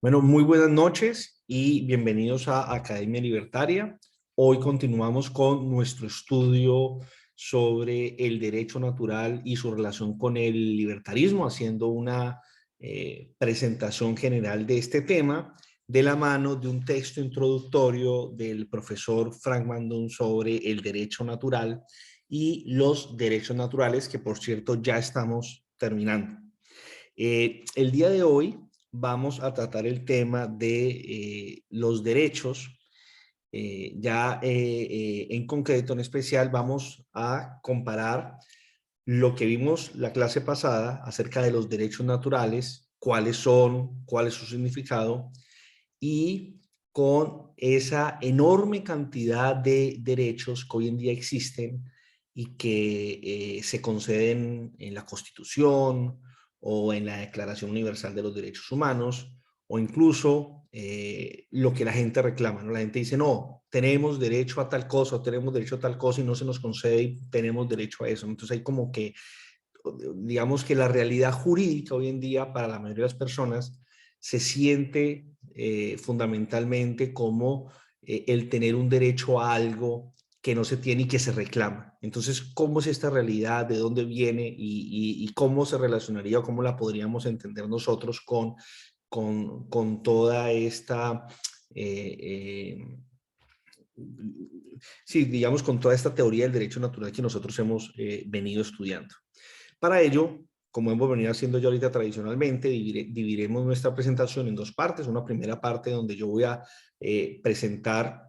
Bueno, muy buenas noches y bienvenidos a Academia Libertaria. Hoy continuamos con nuestro estudio sobre el derecho natural y su relación con el libertarismo, haciendo una presentación general de este tema de la mano de un texto introductorio del profesor Frank Mandún sobre el derecho natural y los derechos naturales, que por cierto ya estamos terminando. El día de hoy vamos a tratar el tema de los derechos. En concreto, en especial, vamos a comparar lo que vimos la clase pasada acerca de los derechos naturales, cuáles son, cuál es su significado, y con esa enorme cantidad de derechos que hoy en día existen y que se conceden en la Constitución o en la Declaración Universal de los Derechos Humanos, o incluso lo que la gente reclama, ¿no? La gente dice, no, tenemos derecho a tal cosa, o tenemos derecho a tal cosa y no se nos concede y tenemos derecho a eso. Entonces hay como que, digamos que la realidad jurídica hoy en día para la mayoría de las personas se siente fundamentalmente como el tener un derecho a algo que no se tiene y que se reclama. Entonces, ¿cómo es esta realidad? ¿De dónde viene? Y cómo se relacionaría o cómo la podríamos entender nosotros con toda esta... Eh, eh, sí, digamos, con toda esta teoría del derecho natural que nosotros hemos venido estudiando. Para ello, como hemos venido haciendo ya ahorita tradicionalmente, dividiremos nuestra presentación en dos partes. Una primera parte donde yo voy a presentar,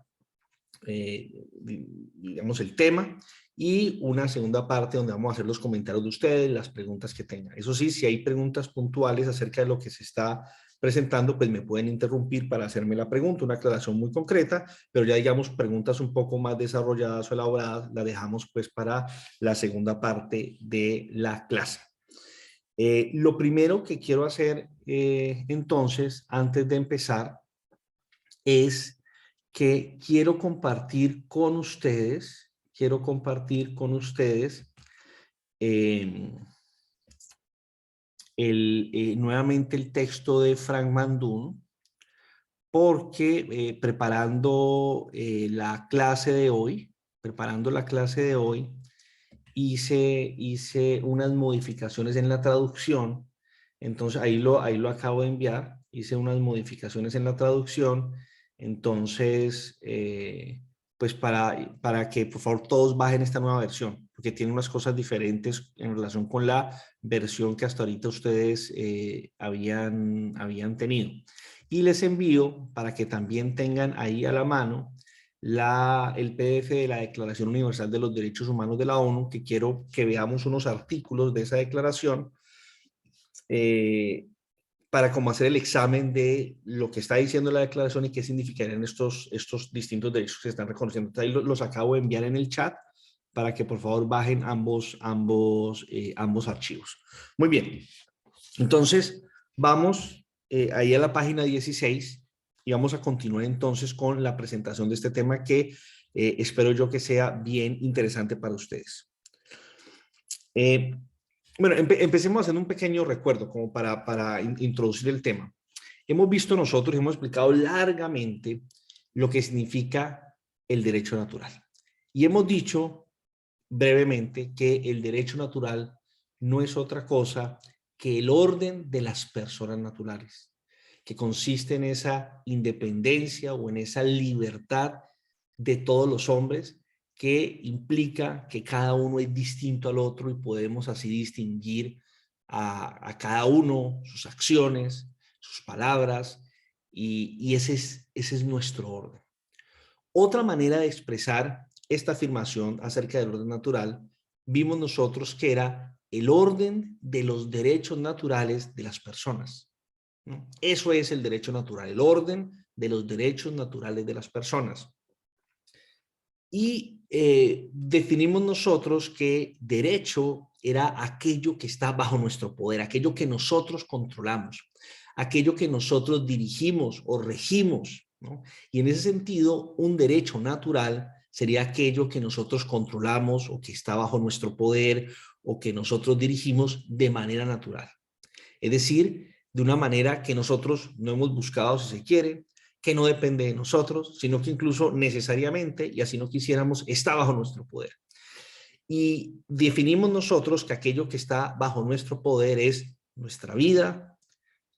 digamos, el tema, y una segunda parte donde vamos a hacer los comentarios de ustedes, las preguntas que tengan. Eso sí, si hay preguntas puntuales acerca de lo que se está presentando, pues me pueden interrumpir para hacerme la pregunta, una aclaración muy concreta, pero ya digamos preguntas un poco más desarrolladas o elaboradas, la dejamos pues para la segunda parte de la clase. Lo primero que quiero hacer entonces, antes de empezar, es que quiero compartir con ustedes eh, nuevamente el texto de Frank Mandún, porque preparando la clase de hoy, hice unas modificaciones en la traducción. Entonces ahí lo acabo de enviar, hice unas modificaciones en la traducción. Entonces, pues para que por favor todos bajen esta nueva versión, porque tiene unas cosas diferentes en relación con la versión que hasta ahorita ustedes habían tenido. Y les envío para que también tengan ahí a la mano el PDF de la Declaración Universal de los Derechos Humanos de la ONU, que quiero que veamos unos artículos de esa declaración eh, para como hacer el examen de lo que está diciendo la declaración y qué significarían estos distintos derechos que se están reconociendo. Entonces, ahí los acabo de enviar en el chat para que por favor bajen ambos archivos. Muy bien, entonces vamos ahí a la página 16 y vamos a continuar entonces con la presentación de este tema que espero yo que sea bien interesante para ustedes. Bueno, empecemos haciendo un pequeño recuerdo como para introducir el tema. Hemos visto nosotros, hemos explicado largamente lo que significa el derecho natural. Y hemos dicho brevemente que el derecho natural no es otra cosa que el orden de las personas naturales, que consiste en esa independencia o en esa libertad de todos los hombres, que implica que cada uno es distinto al otro y podemos así distinguir a cada uno, sus acciones, sus palabras, y ese es nuestro orden. Otra manera de expresar esta afirmación acerca del orden natural, vimos nosotros que era el orden de los derechos naturales de las personas, ¿no? Eso es el derecho natural, el orden de los derechos naturales de las personas. Y definimos nosotros que derecho era aquello que está bajo nuestro poder, aquello que nosotros controlamos, aquello que nosotros dirigimos o regimos, ¿no? Y en ese sentido, un derecho natural sería aquello que nosotros controlamos o que está bajo nuestro poder o que nosotros dirigimos de manera natural. Es decir, de una manera que nosotros no hemos buscado, si se quiere, que no depende de nosotros, sino que incluso necesariamente, y así no quisiéramos, está bajo nuestro poder. Y definimos nosotros que aquello que está bajo nuestro poder es nuestra vida,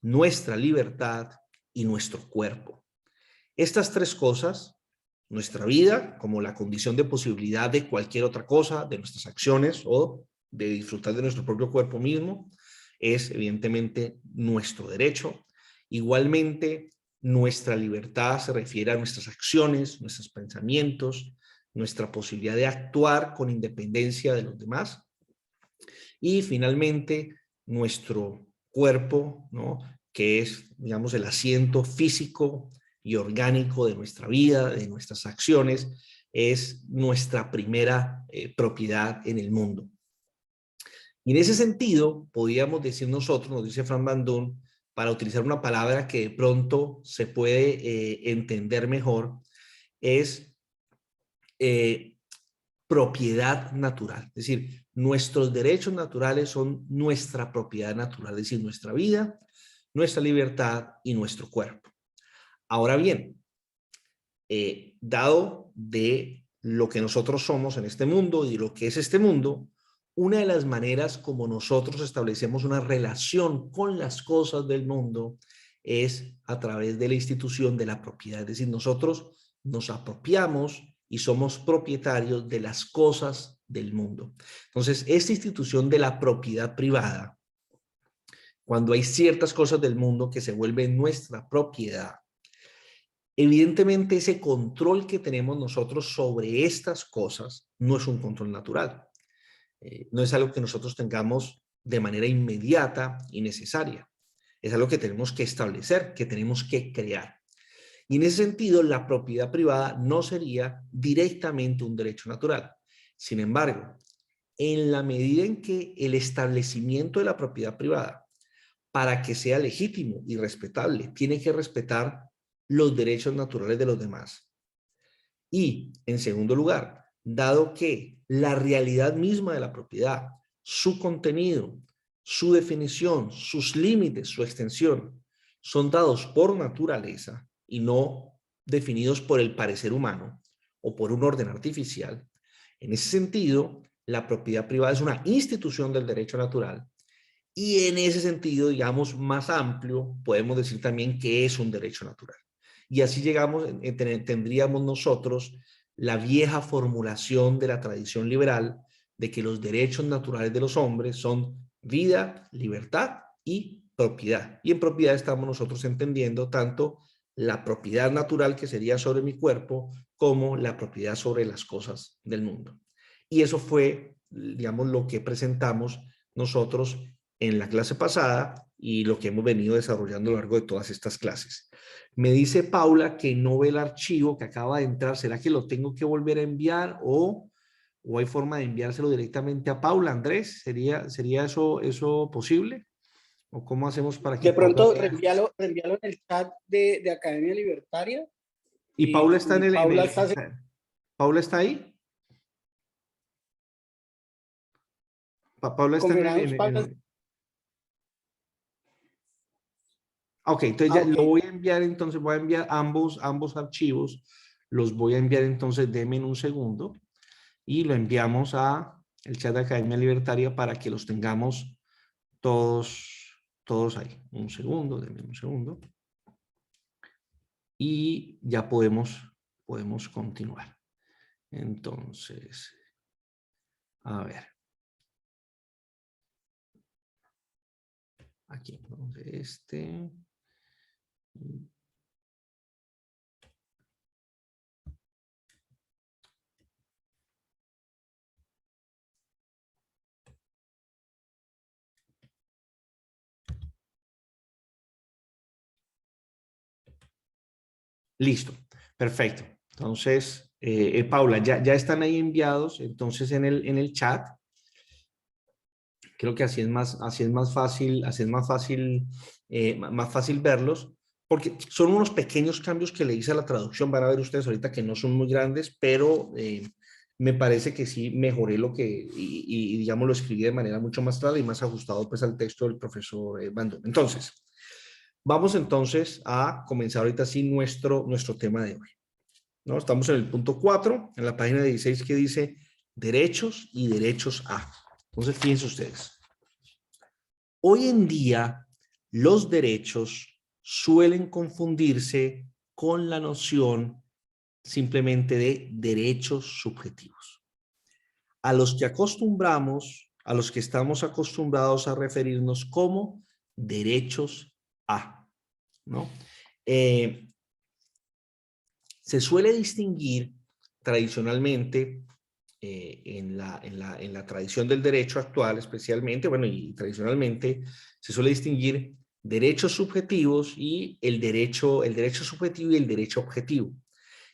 nuestra libertad y nuestro cuerpo. Estas tres cosas, nuestra vida como la condición de posibilidad de cualquier otra cosa, de nuestras acciones o de disfrutar de nuestro propio cuerpo mismo, es evidentemente nuestro derecho. Igualmente, nuestra libertad se refiere a nuestras acciones, nuestros pensamientos, nuestra posibilidad de actuar con independencia de los demás. Y finalmente, nuestro cuerpo, ¿no? Que es, digamos, el asiento físico y orgánico de nuestra vida, de nuestras acciones, es nuestra primera propiedad en el mundo. Y en ese sentido, podríamos decir nosotros, nos dice Fran Bandún, para utilizar una palabra que de pronto se puede entender mejor, es propiedad natural. Es decir, nuestros derechos naturales son nuestra propiedad natural, es decir, nuestra vida, nuestra libertad y nuestro cuerpo. Ahora bien, dado de lo que nosotros somos en este mundo y lo que es este mundo, una de las maneras como nosotros establecemos una relación con las cosas del mundo es a través de la institución de la propiedad. Es decir, nosotros nos apropiamos y somos propietarios de las cosas del mundo. Entonces, esta institución de la propiedad privada, cuando hay ciertas cosas del mundo que se vuelven nuestra propiedad, evidentemente ese control que tenemos nosotros sobre estas cosas no es un control natural. No es algo que nosotros tengamos de manera inmediata y necesaria. Es algo que tenemos que establecer, que tenemos que crear. Y en ese sentido, la propiedad privada no sería directamente un derecho natural. Sin embargo, en la medida en que el establecimiento de la propiedad privada, para que sea legítimo y respetable, tiene que respetar los derechos naturales de los demás. Y, en segundo lugar, dado que la realidad misma de la propiedad, su contenido, su definición, sus límites, su extensión, son dados por naturaleza y no definidos por el parecer humano o por un orden artificial, en ese sentido, la propiedad privada es una institución del derecho natural y en ese sentido, digamos, más amplio, podemos decir también que es un derecho natural. Y así llegamos, tendríamos nosotros la vieja formulación de la tradición liberal de que los derechos naturales de los hombres son vida, libertad y propiedad. Y en propiedad estamos nosotros entendiendo tanto la propiedad natural que sería sobre mi cuerpo como la propiedad sobre las cosas del mundo. Y eso fue, digamos, lo que presentamos nosotros en la clase pasada y lo que hemos venido desarrollando a lo largo de todas estas clases. Me dice Paula que no ve el archivo que acaba de entrar. ¿Será que lo tengo que volver a enviar o hay forma de enviárselo directamente a Paula? Andrés, ¿sería eso posible? ¿O cómo hacemos para que De Paula pronto, vea? reenvíalo en el chat de Academia Libertaria. ¿Y Paula está en Y Paula está... Paula está ahí? Paula está Confirmamos, Paula. Ok, entonces ya lo Okay. voy a enviar, entonces voy a enviar ambos archivos, los voy a enviar entonces, denme en un segundo, y lo enviamos a el chat de Academia Libertaria para que los tengamos todos ahí. Un segundo, denme un segundo. Y ya podemos continuar. Entonces, a ver. Aquí, entonces este. Listo, perfecto. Entonces, Paula, ya están ahí enviados, entonces en el chat. Creo que así es más fácil, más fácil verlos, porque son unos pequeños cambios que le hice a la traducción. Van a ver ustedes ahorita que no son muy grandes, pero me parece que sí mejoré lo que, digamos, lo escribí de manera mucho más clara y más ajustado pues al texto del profesor Bandón. Entonces, Vamos entonces a comenzar ahorita sí nuestro tema de hoy, ¿no? Estamos en el punto 4, en la página 16 que dice derechos y derechos a. Entonces, fíjense ustedes. Hoy en día, los derechos suelen confundirse con la noción simplemente de derechos subjetivos. A los que estamos acostumbrados a referirnos como derechos a, ¿no? Se suele distinguir tradicionalmente en la tradición del derecho actual especialmente, bueno, y tradicionalmente se suele distinguir derechos subjetivos y el derecho subjetivo y el derecho objetivo.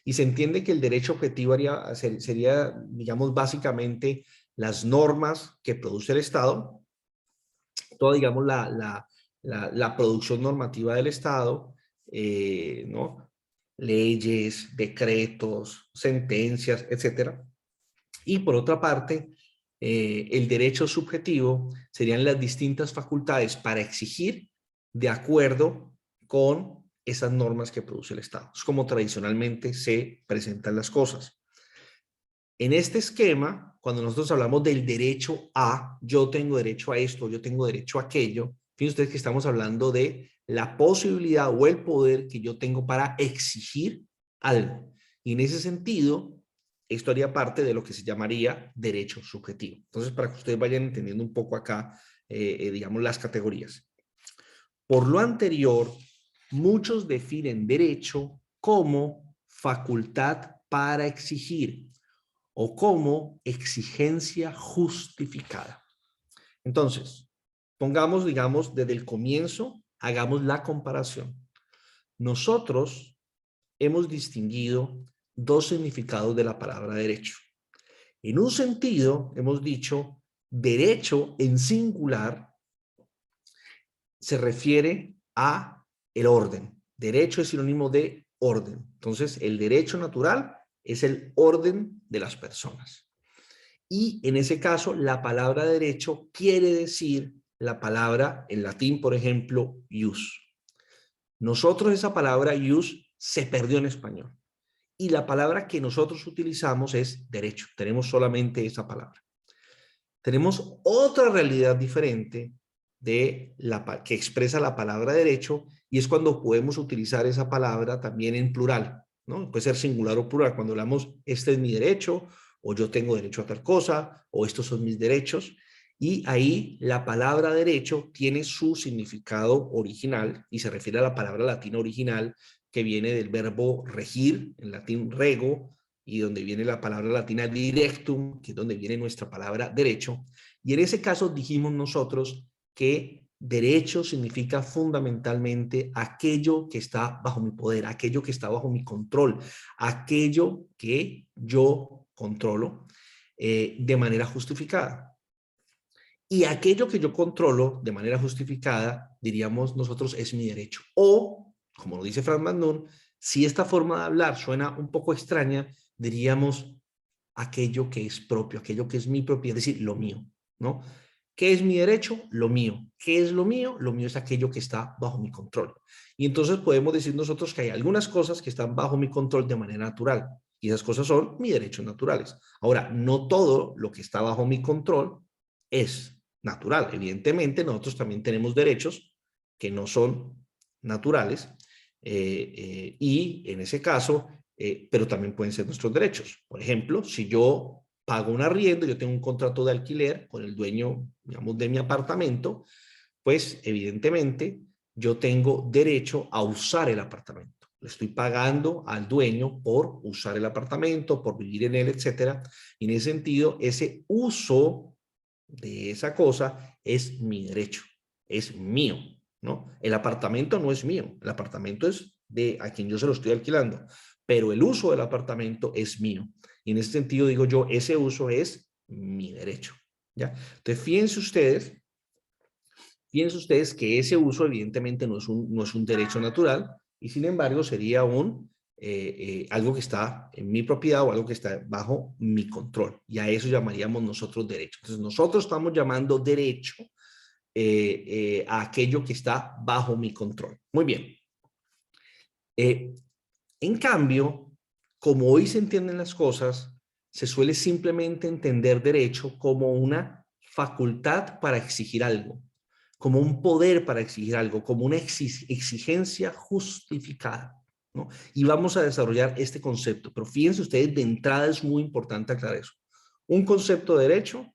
Y se entiende que el derecho objetivo sería, digamos, básicamente las normas que produce el Estado, toda, digamos, la producción normativa del Estado, ¿no? Leyes, decretos, sentencias, etcétera. Y por otra parte, el derecho subjetivo serían las distintas facultades para exigir de acuerdo con esas normas que produce el Estado. Es como tradicionalmente se presentan las cosas. En este esquema, cuando nosotros hablamos del derecho a, yo tengo derecho a esto, yo tengo derecho a aquello, fíjense ustedes que estamos hablando de la posibilidad o el poder que yo tengo para exigir algo. Y en ese sentido, esto haría parte de lo que se llamaría derecho subjetivo. Entonces, para que ustedes vayan entendiendo un poco acá, digamos, las categorías. Por lo anterior, muchos definen derecho como facultad para exigir o como exigencia justificada. Entonces, pongamos, digamos, desde el comienzo, hagamos la comparación. Nosotros hemos distinguido dos significados de la palabra derecho. En un sentido, hemos dicho, derecho en singular se refiere a el orden. Derecho es sinónimo de orden. Entonces, el derecho natural es el orden de las personas. Y en ese caso, la palabra derecho quiere decir la palabra en latín, por ejemplo, ius. Nosotros esa palabra ius se perdió en español. Y la palabra que nosotros utilizamos es derecho. Tenemos solamente esa palabra. Tenemos otra realidad diferente que expresa la palabra derecho, y es cuando podemos utilizar esa palabra también en plural, ¿no? Puede ser singular o plural. Cuando hablamos, este es mi derecho, o yo tengo derecho a tal cosa, o estos son mis derechos. Y ahí la palabra derecho tiene su significado original y se refiere a la palabra latina original que viene del verbo regir, en latín rego, y donde viene la palabra latina directum, que es donde viene nuestra palabra derecho. Y en ese caso dijimos nosotros que derecho significa fundamentalmente aquello que está bajo mi poder, aquello que está bajo mi control, aquello que yo controlo de manera justificada. Y aquello que yo controlo de manera justificada, diríamos nosotros, es mi derecho. O, como lo dice Franz Magnón, si esta forma de hablar suena un poco extraña, diríamos aquello que es propio, aquello que es mi propiedad, es decir, lo mío, ¿no? ¿Qué es mi derecho? Lo mío. ¿Qué es lo mío? Lo mío es aquello que está bajo mi control. Y entonces podemos decir nosotros que hay algunas cosas que están bajo mi control de manera natural. Y esas cosas son mis derechos naturales. Ahora, no todo lo que está bajo mi control es natural. Evidentemente, nosotros también tenemos derechos que no son naturales y en ese caso, pero también pueden ser nuestros derechos. Por ejemplo, si yo pago un arriendo, yo tengo un contrato de alquiler con el dueño, digamos, de mi apartamento, pues evidentemente yo tengo derecho a usar el apartamento. Le estoy pagando al dueño por usar el apartamento, por vivir en él, etcétera. Y en ese sentido, ese uso de esa cosa es mi derecho, es mío, ¿no? El apartamento no es mío, el apartamento es de a quien yo se lo estoy alquilando, pero el uso del apartamento es mío. Y en ese sentido digo yo, ese uso es mi derecho, ¿ya? Entonces, fíjense ustedes que ese uso evidentemente no es un derecho natural y sin embargo sería algo que está en mi propiedad o algo que está bajo mi control. Y a eso llamaríamos nosotros derecho. Entonces nosotros estamos llamando derecho a aquello que está bajo mi control. Muy bien. En cambio, como hoy se entienden las cosas, se suele simplemente entender derecho como una facultad para exigir algo, como un poder para exigir algo, como una exigencia justificada, ¿no? Y vamos a desarrollar este concepto, pero fíjense ustedes, de entrada es muy importante aclarar eso. Un concepto de derecho,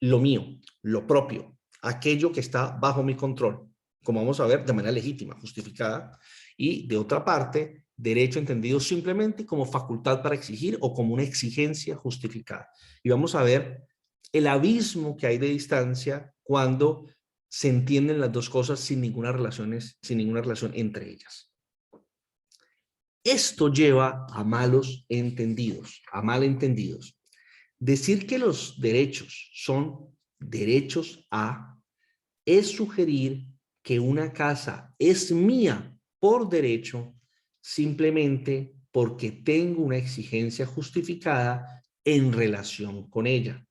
lo mío, lo propio, aquello que está bajo mi control, como vamos a ver, de manera legítima, justificada, y de otra parte, derecho entendido simplemente como facultad para exigir o como una exigencia justificada. Y vamos a ver el abismo que hay de distancia cuando se entienden las dos cosas sin ninguna relación entre ellas. Esto lleva a malos entendidos, a malentendidos. Decir que los derechos son derechos a es sugerir que una casa es mía por derecho simplemente porque tengo una exigencia justificada en relación con ella,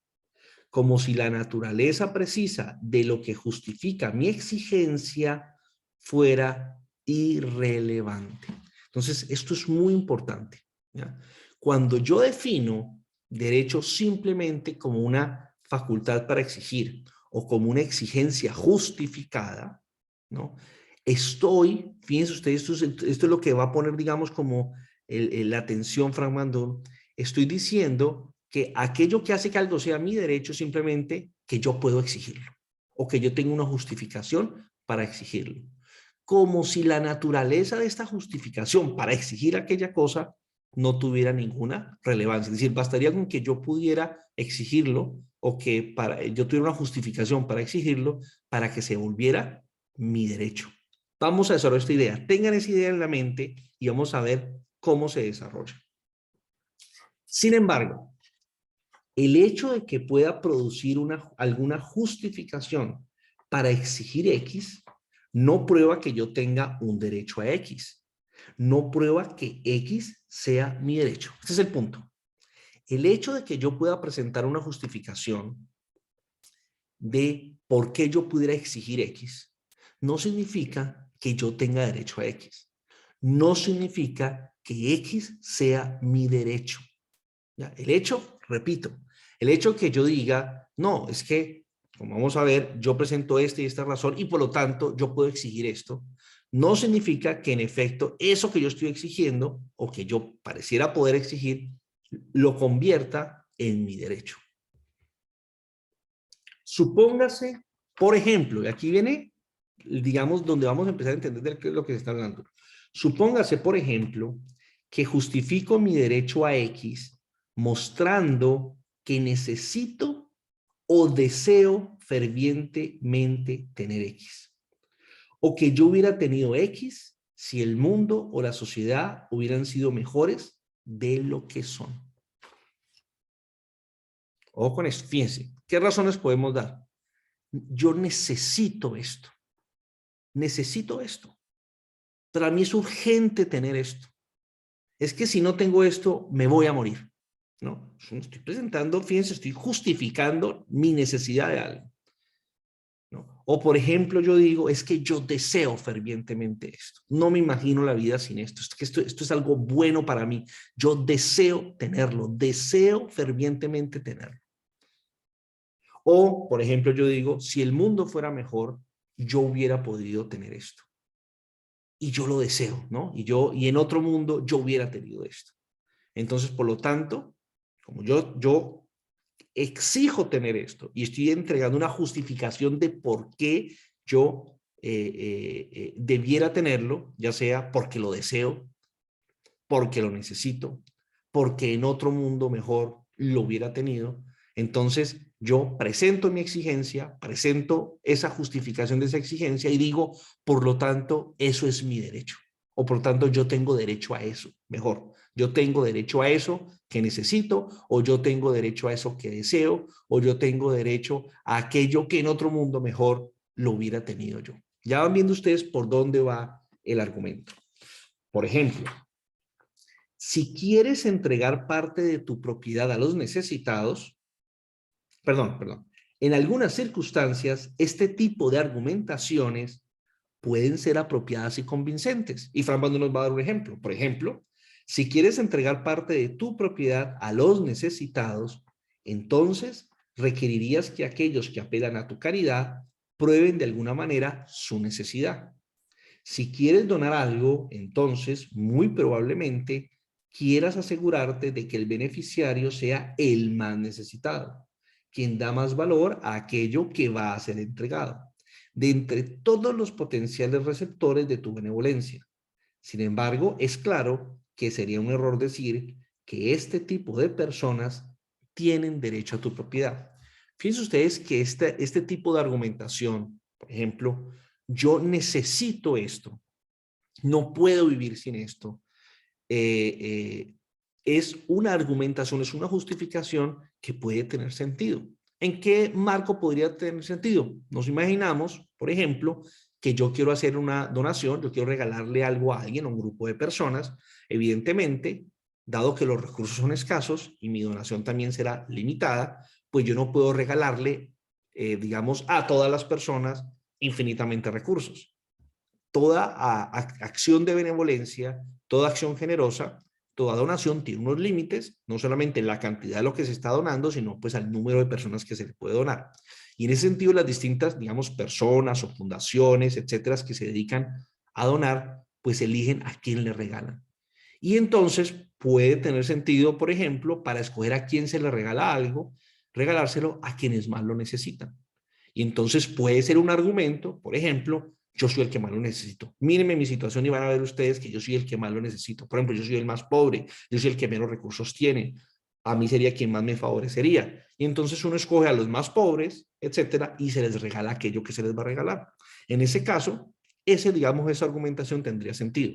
como si la naturaleza precisa de lo que justifica mi exigencia fuera irrelevante. Entonces, esto es muy importante, ¿ya? Cuando yo defino derecho simplemente como una facultad para exigir o como una exigencia justificada, ¿no? Fíjense ustedes, esto es lo que va a poner, digamos, como la atención, Frank Mandón, estoy diciendo que aquello que hace que algo sea mi derecho es simplemente que yo puedo exigirlo o que yo tengo una justificación para exigirlo. Como si la naturaleza de esta justificación para exigir aquella cosa no tuviera ninguna relevancia. Es decir, bastaría con que yo pudiera exigirlo o que yo tuviera una justificación para exigirlo para que se volviera mi derecho. Vamos a desarrollar esta idea. Tengan esa idea en la mente y vamos a ver cómo se desarrolla. Sin embargo, el hecho de que pueda producir alguna justificación para exigir X no prueba que yo tenga un derecho a X. No prueba que X sea mi derecho. Este es el punto. El hecho de que yo pueda presentar una justificación de por qué yo pudiera exigir X no significa que yo tenga derecho a X. No significa que X sea mi derecho. ¿Ya? El hecho, repito, el hecho que yo diga, no, es que, como vamos a ver, yo presento esta y esta razón y por lo tanto yo puedo exigir esto, no significa que en efecto eso que yo estoy exigiendo o que yo pareciera poder exigir lo convierta en mi derecho. Supóngase, por ejemplo, y aquí viene, digamos, donde vamos a empezar a entender de qué es lo que se está hablando. Supóngase, por ejemplo, que justifico mi derecho a X mostrando que necesito o deseo fervientemente tener X. O que yo hubiera tenido X si el mundo o la sociedad hubieran sido mejores de lo que son. Ojo con esto, fíjense, ¿qué razones podemos dar? Yo necesito esto. Necesito esto. Para mí es urgente tener esto. Es que si no tengo esto, me voy a morir. ¿No? Estoy presentando, fíjense, estoy justificando mi necesidad de algo. ¿No? O por ejemplo, yo digo, es que yo deseo fervientemente esto. No me imagino la vida sin esto. Es que esto es algo bueno para mí. Yo deseo tenerlo. Deseo fervientemente tenerlo. O, por ejemplo, yo digo, si el mundo fuera mejor, yo hubiera podido tener esto. Y yo lo deseo, ¿no? Y en otro mundo yo hubiera tenido esto. Entonces, por lo tanto, como yo exijo tener esto y estoy entregando una justificación de por qué yo debiera tenerlo, ya sea porque lo deseo, porque lo necesito, porque en otro mundo mejor lo hubiera tenido. Entonces yo presento mi exigencia, presento esa justificación de esa exigencia y digo, por lo tanto, eso es mi derecho. O por tanto, yo tengo derecho a eso. Mejor, yo tengo derecho a eso que necesito, o yo tengo derecho a eso que deseo, o yo tengo derecho a aquello que en otro mundo mejor lo hubiera tenido yo. Ya van viendo ustedes por dónde va el argumento. Por ejemplo, si quieres entregar parte de tu propiedad a los necesitados, perdón, En algunas circunstancias, este tipo de argumentaciones pueden ser apropiadas y convincentes. Y Fran Bando nos va a dar un ejemplo. Por ejemplo, si quieres entregar parte de tu propiedad a los necesitados, entonces requerirías que aquellos que apelan a tu caridad prueben de alguna manera su necesidad. Si quieres donar algo, entonces muy probablemente quieras asegurarte de que el beneficiario sea el más necesitado, quien da más valor a aquello que va a ser entregado, de entre todos los potenciales receptores de tu benevolencia. Sin embargo, es claro que sería un error decir que este tipo de personas tienen derecho a tu propiedad. Fíjense ustedes que este tipo de argumentación, por ejemplo, yo necesito esto, no puedo vivir sin esto, es una argumentación, es una justificación que puede tener sentido. ¿En qué marco podría tener sentido? Nos imaginamos, por ejemplo, que yo quiero hacer una donación, yo quiero regalarle algo a alguien, a un grupo de personas. Evidentemente, dado que los recursos son escasos y mi donación también será limitada, pues yo no puedo regalarle, digamos, a todas las personas infinitamente recursos. Toda acción de benevolencia, toda acción generosa, toda donación tiene unos límites, no solamente en la cantidad de lo que se está donando, sino pues al número de personas que se le puede donar. Y en ese sentido, las distintas, digamos, personas o fundaciones, etcétera, que se dedican a donar, pues eligen a quién le regalan. Y entonces puede tener sentido, por ejemplo, para escoger a quién se le regala algo, regalárselo a quienes más lo necesitan. Y entonces puede ser un argumento, por ejemplo, yo soy el que más lo necesito. Mírenme mi situación y van a ver ustedes que yo soy el que más lo necesito. Por ejemplo, yo soy el más pobre, yo soy el que menos recursos tiene. A mí sería quien más me favorecería. Y entonces uno escoge a los más pobres, etcétera, y se les regala aquello que se les va a regalar. En ese caso, esa argumentación tendría sentido.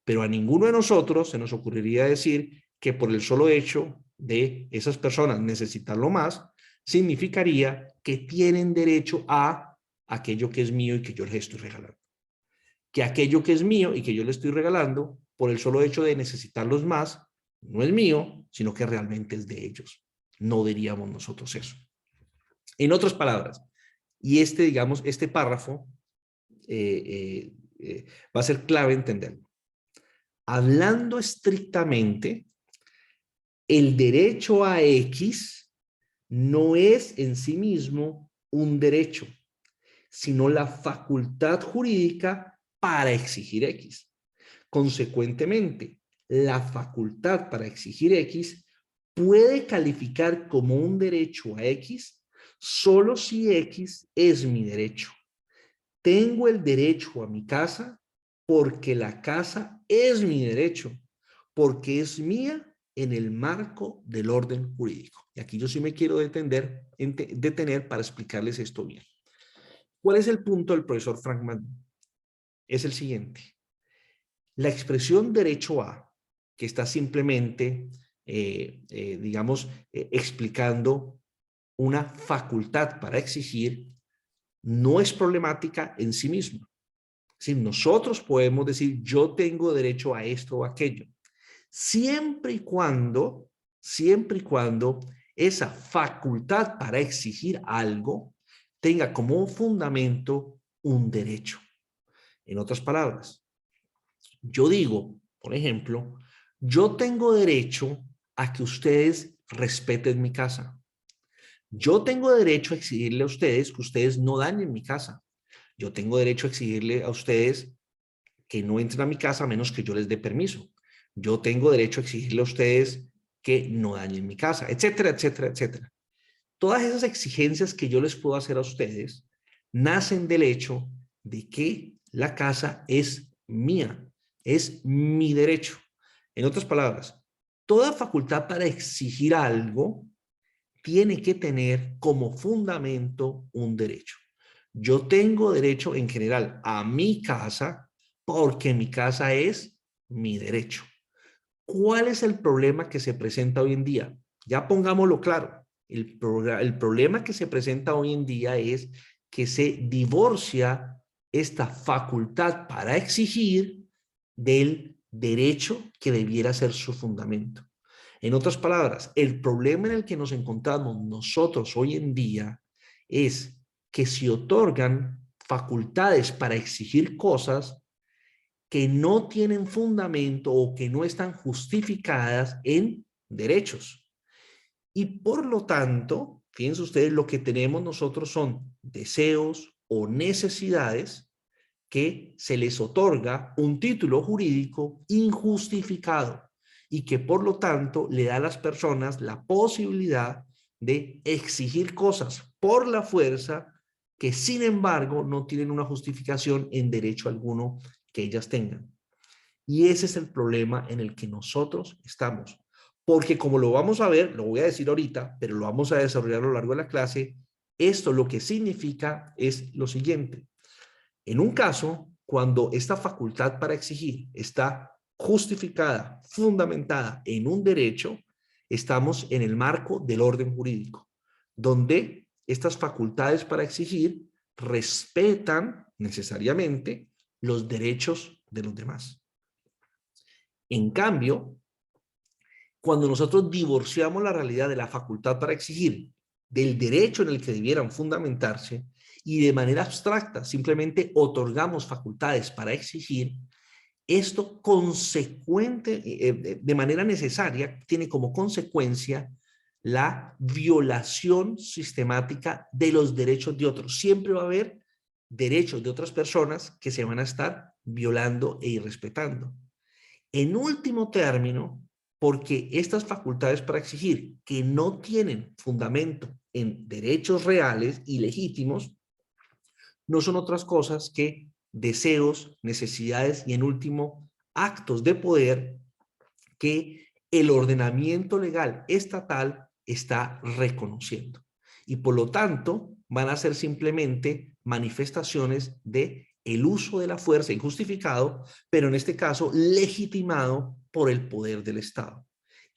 Pero a ninguno de nosotros se nos ocurriría decir que por el solo hecho de esas personas necesitarlo más, significaría que tienen derecho a aquello que es mío y que yo les estoy regalando. Que aquello que es mío y que yo le estoy regalando, por el solo hecho de necesitarlos más, no es mío, sino que realmente es de ellos. No diríamos nosotros eso. En otras palabras, y digamos, este párrafo va a ser clave entenderlo. Hablando estrictamente, el derecho a X no es en sí mismo un derecho, sino la facultad jurídica para exigir X. Consecuentemente, la facultad para exigir X puede calificar como un derecho a X solo si X es mi derecho. Tengo el derecho a mi casa porque la casa es mi derecho, porque es mía en el marco del orden jurídico. Y aquí yo sí me quiero detener para explicarles esto bien. ¿Cuál es el punto del profesor Frankman? Es el siguiente. La expresión derecho a, que está simplemente, digamos, explicando una facultad para exigir, no es problemática en sí misma. Si nosotros podemos decir, yo tengo derecho a esto o aquello, siempre y cuando esa facultad para exigir algo tenga como fundamento un derecho. En otras palabras, yo digo, por ejemplo, yo tengo derecho a que ustedes respeten mi casa. Yo tengo derecho a exigirle a ustedes que ustedes no dañen mi casa. Yo tengo derecho a exigirle a ustedes que no entren a mi casa a menos que yo les dé permiso. Yo tengo derecho a exigirle a ustedes que no dañen mi casa, etcétera, etcétera, etcétera. Todas esas exigencias que yo les puedo hacer a ustedes nacen del hecho de que la casa es mía, es mi derecho. En otras palabras, toda facultad para exigir algo tiene que tener como fundamento un derecho. Yo tengo derecho en general a mi casa porque mi casa es mi derecho. ¿Cuál es el problema que se presenta hoy en día? Ya pongámoslo claro. El problema que se presenta hoy en día es que se divorcia esta facultad para exigir del derecho que debiera ser su fundamento. En otras palabras, el problema en el que nos encontramos nosotros hoy en día es que se otorgan facultades para exigir cosas que no tienen fundamento o que no están justificadas en derechos. Y por lo tanto, fíjense ustedes, lo que tenemos nosotros son deseos o necesidades que se les otorga un título jurídico injustificado y que por lo tanto le da a las personas la posibilidad de exigir cosas por la fuerza que sin embargo no tienen una justificación en derecho alguno que ellas tengan. Y ese es el problema en el que nosotros estamos. Porque como lo vamos a ver, lo voy a decir ahorita, pero lo vamos a desarrollar a lo largo de la clase, esto lo que significa es lo siguiente. En un caso, cuando esta facultad para exigir está justificada, fundamentada en un derecho, estamos en el marco del orden jurídico, donde estas facultades para exigir respetan necesariamente los derechos de los demás. En cambio, cuando nosotros divorciamos la realidad de la facultad para exigir del derecho en el que debieran fundamentarse y de manera abstracta simplemente otorgamos facultades para exigir, esto consecuente, de manera necesaria, tiene como consecuencia la violación sistemática de los derechos de otros. Siempre va a haber derechos de otras personas que se van a estar violando e irrespetando. En último término, porque estas facultades para exigir que no tienen fundamento en derechos reales y legítimos, no son otras cosas que deseos, necesidades y en último actos de poder que el ordenamiento legal estatal está reconociendo. Y por lo tanto van a ser simplemente manifestaciones de el uso de la fuerza injustificado, pero en este caso legitimado por el poder del Estado.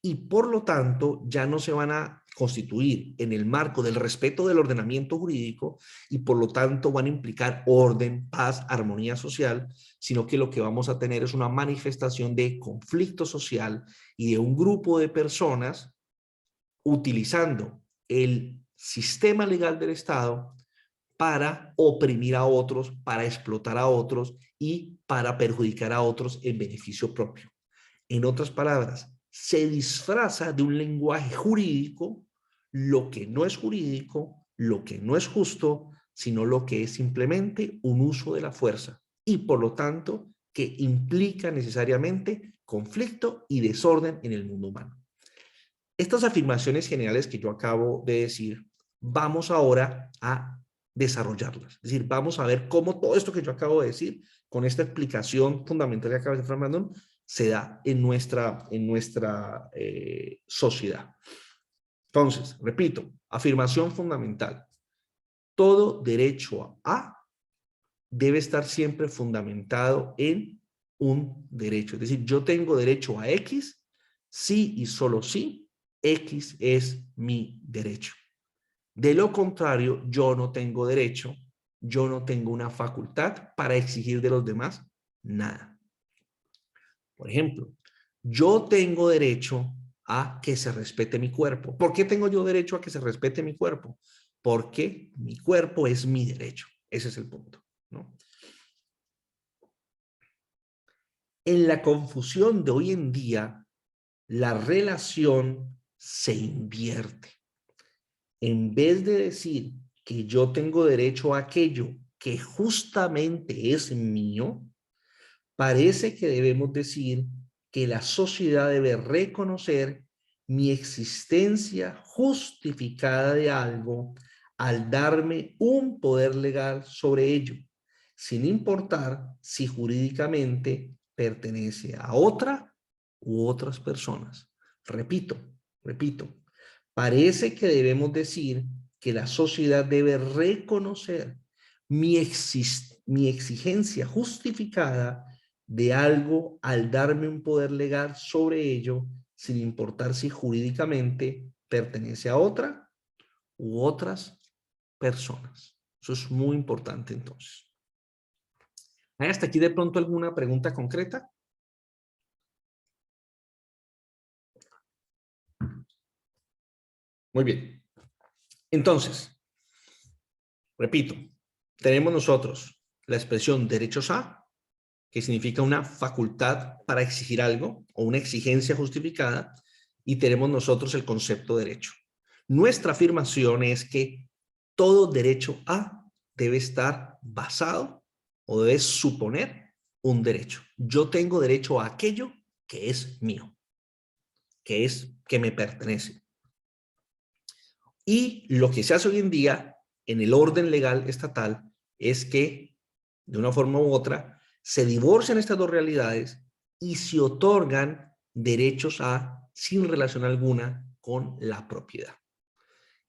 Y por lo tanto ya no se van a constituir en el marco del respeto del ordenamiento jurídico y por lo tanto van a implicar orden, paz, armonía social, sino que lo que vamos a tener es una manifestación de conflicto social y de un grupo de personas utilizando el sistema legal del Estado para oprimir a otros, para explotar a otros y para perjudicar a otros en beneficio propio. En otras palabras, se disfraza de un lenguaje jurídico lo que no es jurídico, lo que no es justo, sino lo que es simplemente un uso de la fuerza y por lo tanto que implica necesariamente conflicto y desorden en el mundo humano. Estas afirmaciones generales que yo acabo de decir, vamos ahora a desarrollarlas. Es decir, vamos a ver cómo todo esto que yo acabo de decir, con esta explicación fundamental que acaba de hacer Fernando, se da en nuestra sociedad. Entonces, repito, afirmación fundamental. Todo derecho a debe estar siempre fundamentado en un derecho. Es decir, yo tengo derecho a X, sí y solo sí, X es mi derecho. De lo contrario, yo no tengo derecho, yo no tengo una facultad para exigir de los demás nada. Por ejemplo, yo tengo derecho a que se respete mi cuerpo. ¿Por qué tengo yo derecho a que se respete mi cuerpo? Porque mi cuerpo es mi derecho. Ese es el punto, ¿no? En la confusión de hoy en día, la relación se invierte. En vez de decir que yo tengo derecho a aquello que justamente es mío, parece que debemos decir que la sociedad debe reconocer mi existencia justificada de algo al darme un poder legal sobre ello, sin importar si jurídicamente pertenece a otra u otras personas. Repito, parece que debemos decir que la sociedad debe reconocer mi exigencia justificada de algo al darme un poder legal sobre ello, sin importar si jurídicamente pertenece a otra u otras personas. Eso es muy importante entonces. ¿Hay hasta aquí de pronto alguna pregunta concreta? Muy bien. Entonces, Repito, tenemos nosotros la expresión derechos a, que significa una facultad para exigir algo o una exigencia justificada, y tenemos nosotros el concepto derecho. Nuestra afirmación es que todo derecho a debe estar basado o debe suponer un derecho. Yo tengo derecho a aquello que es mío, que me pertenece. Y lo que se hace hoy en día en el orden legal estatal es que, de una forma u otra, se divorcian estas dos realidades y se otorgan derechos a sin relación alguna con la propiedad.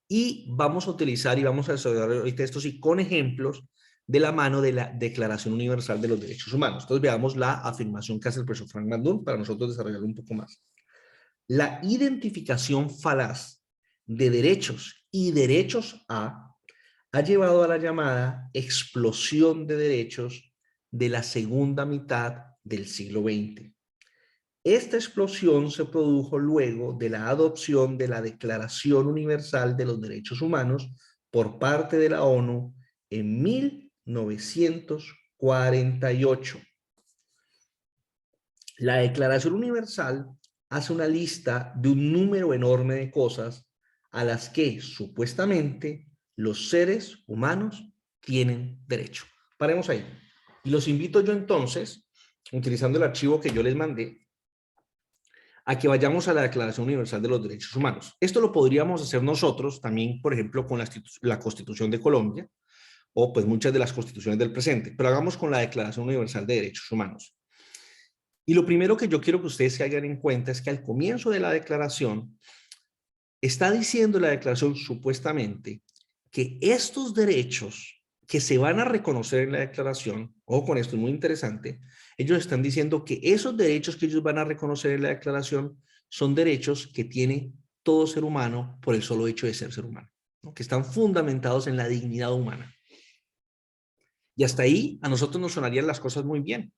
Y vamos a utilizar y vamos a desarrollar ahorita esto sí con ejemplos de la mano de la Declaración Universal de los Derechos Humanos. Entonces veamos la afirmación que hace el profesor Frank Mandún para nosotros desarrollarlo un poco más. La identificación falaz de derechos y derechos ha llevado a la llamada explosión de derechos de la segunda mitad del siglo XX. Esta explosión se produjo luego de la adopción de la Declaración Universal de los Derechos Humanos por parte de la ONU en 1948. La Declaración Universal hace una lista de un número enorme de cosas a las que supuestamente los seres humanos tienen derecho. Paremos ahí. Y los invito yo entonces, utilizando el archivo que yo les mandé, a que vayamos a la Declaración Universal de los Derechos Humanos. Esto lo podríamos hacer nosotros también, por ejemplo, con la Constitución de Colombia, o pues muchas de las constituciones del presente, pero hagamos con la Declaración Universal de Derechos Humanos. Y lo primero que yo quiero que ustedes se hagan en cuenta es que al comienzo de la declaración, está diciendo la declaración supuestamente que estos derechos que se van a reconocer en la declaración, ojo con esto, es muy interesante, ellos están diciendo que esos derechos que ellos van a reconocer en la declaración son derechos que tiene todo ser humano por el solo hecho de ser humano, ¿no? Que están fundamentados en la dignidad humana. Y hasta ahí a nosotros nos sonarían las cosas muy bien,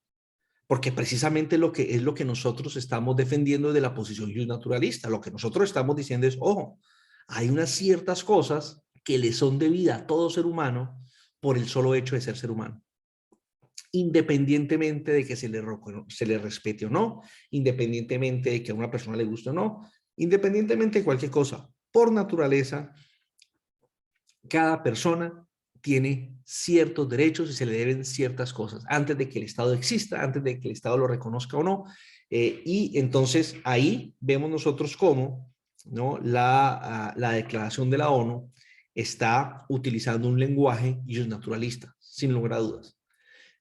porque precisamente lo que nosotros estamos defendiendo de la posición naturalista. Lo que nosotros estamos diciendo es, ojo, hay unas ciertas cosas que le son debidas a todo ser humano por el solo hecho de ser humano, independientemente de que se le respete o no, independientemente de que a una persona le guste o no, independientemente de cualquier cosa. Por naturaleza, cada persona tiene ciertos derechos y se le deben ciertas cosas antes de que el Estado exista, antes de que el Estado lo reconozca o no. Y entonces ahí vemos nosotros cómo, ¿no? La declaración de la ONU está utilizando un lenguaje naturalista, sin lugar a dudas.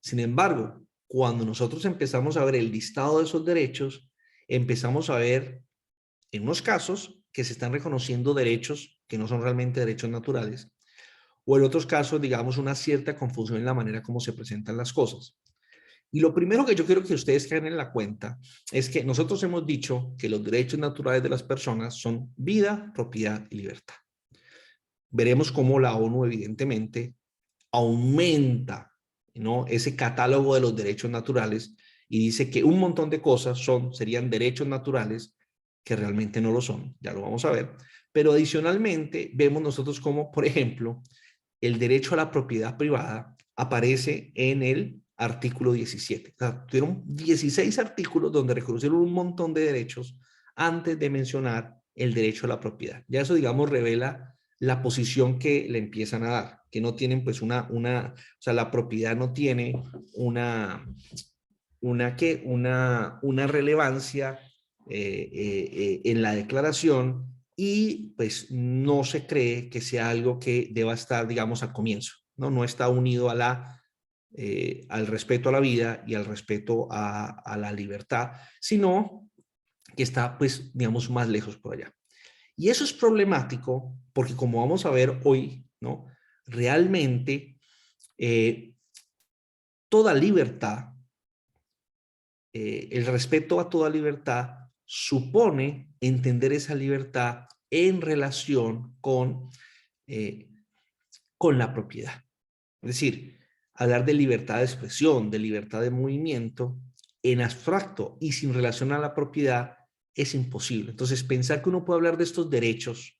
Sin embargo, cuando nosotros empezamos a ver el listado de esos derechos, empezamos a ver en unos casos que se están reconociendo derechos que no son realmente derechos naturales, o en otros casos, digamos, una cierta confusión en la manera como se presentan las cosas. Y lo primero que yo quiero que ustedes caigan en la cuenta es que nosotros hemos dicho que los derechos naturales de las personas son vida, propiedad y libertad. Veremos cómo la ONU evidentemente aumenta, ¿no?, ese catálogo de los derechos naturales y dice que un montón de cosas serían derechos naturales que realmente no lo son, ya lo vamos a ver. Pero adicionalmente vemos nosotros como, por ejemplo, el derecho a la propiedad privada aparece en el artículo 17. O sea, tuvieron 16 artículos donde reconocieron un montón de derechos antes de mencionar el derecho a la propiedad. Ya eso, digamos, revela la posición que le empiezan a dar, que no tienen pues o sea, la propiedad no tiene una relevancia en la declaración, y pues no se cree que sea algo que deba estar, digamos, al comienzo, ¿no? No está unido al respeto a la vida y al respeto a la libertad, sino que está, pues, digamos, más lejos por allá. Y eso es problemático porque, como vamos a ver hoy, ¿no?, realmente toda libertad, el respeto a toda libertad supone entender esa libertad en relación con la propiedad. Es decir, hablar de libertad de expresión, de libertad de movimiento, en abstracto y sin relación a la propiedad es imposible. Entonces, pensar que uno puede hablar de estos derechos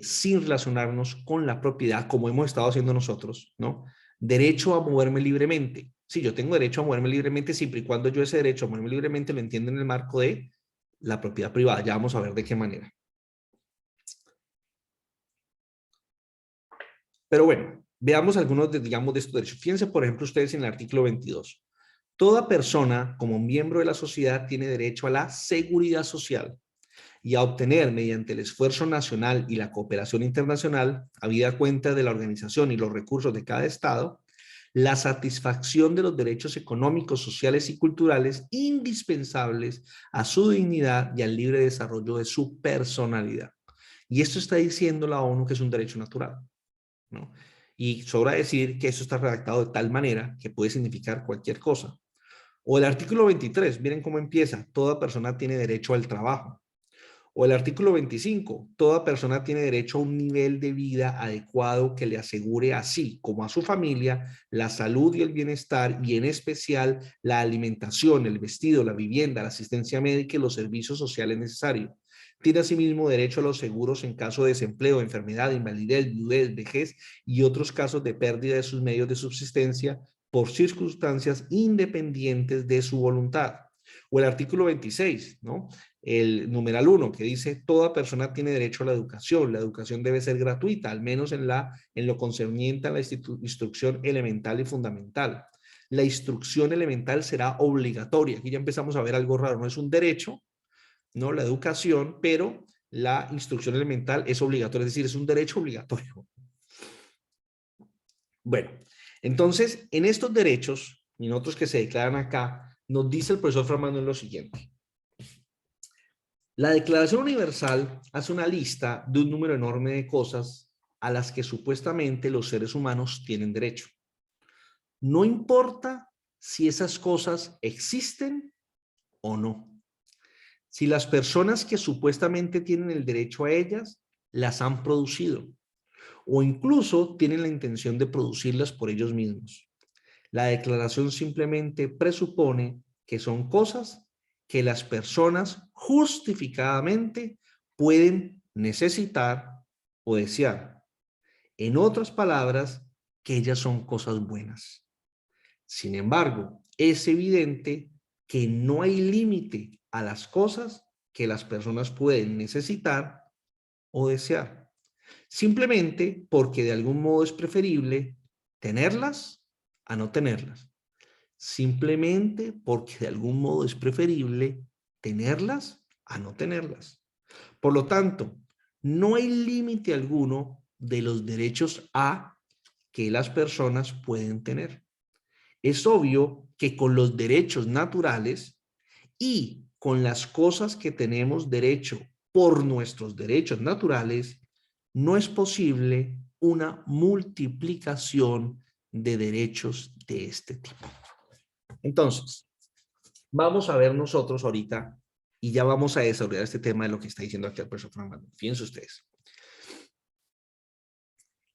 sin relacionarnos con la propiedad, como hemos estado haciendo nosotros, ¿no? Derecho a moverme libremente. Sí, yo tengo derecho a moverme libremente siempre y cuando yo ese derecho a moverme libremente lo entiendo en el marco de la propiedad privada. Ya vamos a ver de qué manera. Pero bueno, veamos algunos de, digamos, de estos derechos. Fíjense, por ejemplo, ustedes en el artículo 22. Toda persona, como miembro de la sociedad, tiene derecho a la seguridad social y a obtener, mediante el esfuerzo nacional y la cooperación internacional, habida cuenta de la organización y los recursos de cada Estado, la satisfacción de los derechos económicos, sociales y culturales indispensables a su dignidad y al libre desarrollo de su personalidad. Y esto está diciendo la ONU que es un derecho natural, ¿no? Y sobra decir que eso está redactado de tal manera que puede significar cualquier cosa. O el artículo 23, miren cómo empieza, toda persona tiene derecho al trabajo. O el artículo 25, toda persona tiene derecho a un nivel de vida adecuado que le asegure a sí como a su familia la salud y el bienestar y en especial la alimentación, el vestido, la vivienda, la asistencia médica y los servicios sociales necesarios. Tiene asimismo derecho a los seguros en caso de desempleo, enfermedad, invalidez, viudez, vejez y otros casos de pérdida de sus medios de subsistencia por circunstancias independientes de su voluntad. O el artículo 26, ¿no? El numeral 1 que dice toda persona tiene derecho a la educación debe ser gratuita, al menos en lo concerniente a la instrucción elemental y fundamental. La instrucción elemental será obligatoria. Aquí ya empezamos a ver algo raro, no es un derecho, no la educación, pero la instrucción elemental es obligatoria, es decir, es un derecho obligatorio. Bueno, entonces, en estos derechos y en otros que se declaran acá, nos dice el profesor Framando lo siguiente. La Declaración Universal hace una lista de un número enorme de cosas a las que supuestamente los seres humanos tienen derecho. No importa si esas cosas existen o no. Si las personas que supuestamente tienen el derecho a ellas las han producido o incluso tienen la intención de producirlas por ellos mismos. La declaración simplemente presupone que son cosas que las personas justificadamente pueden necesitar o desear. En otras palabras, que ellas son cosas buenas. Sin embargo, es evidente que no hay límite a las cosas que las personas pueden necesitar o desear. Simplemente porque de algún modo es preferible tenerlas a no tenerlas. Simplemente porque de algún modo es preferible tenerlas a no tenerlas. Por lo tanto, no hay límite alguno de los derechos a que las personas pueden tener. Es obvio que con los derechos naturales y con las cosas que tenemos derecho por nuestros derechos naturales, no es posible una multiplicación de derechos de este tipo. Entonces, vamos a ver nosotros ahorita y ya vamos a desarrollar este tema de lo que está diciendo aquí el profesor Fernando. Fíjense ustedes.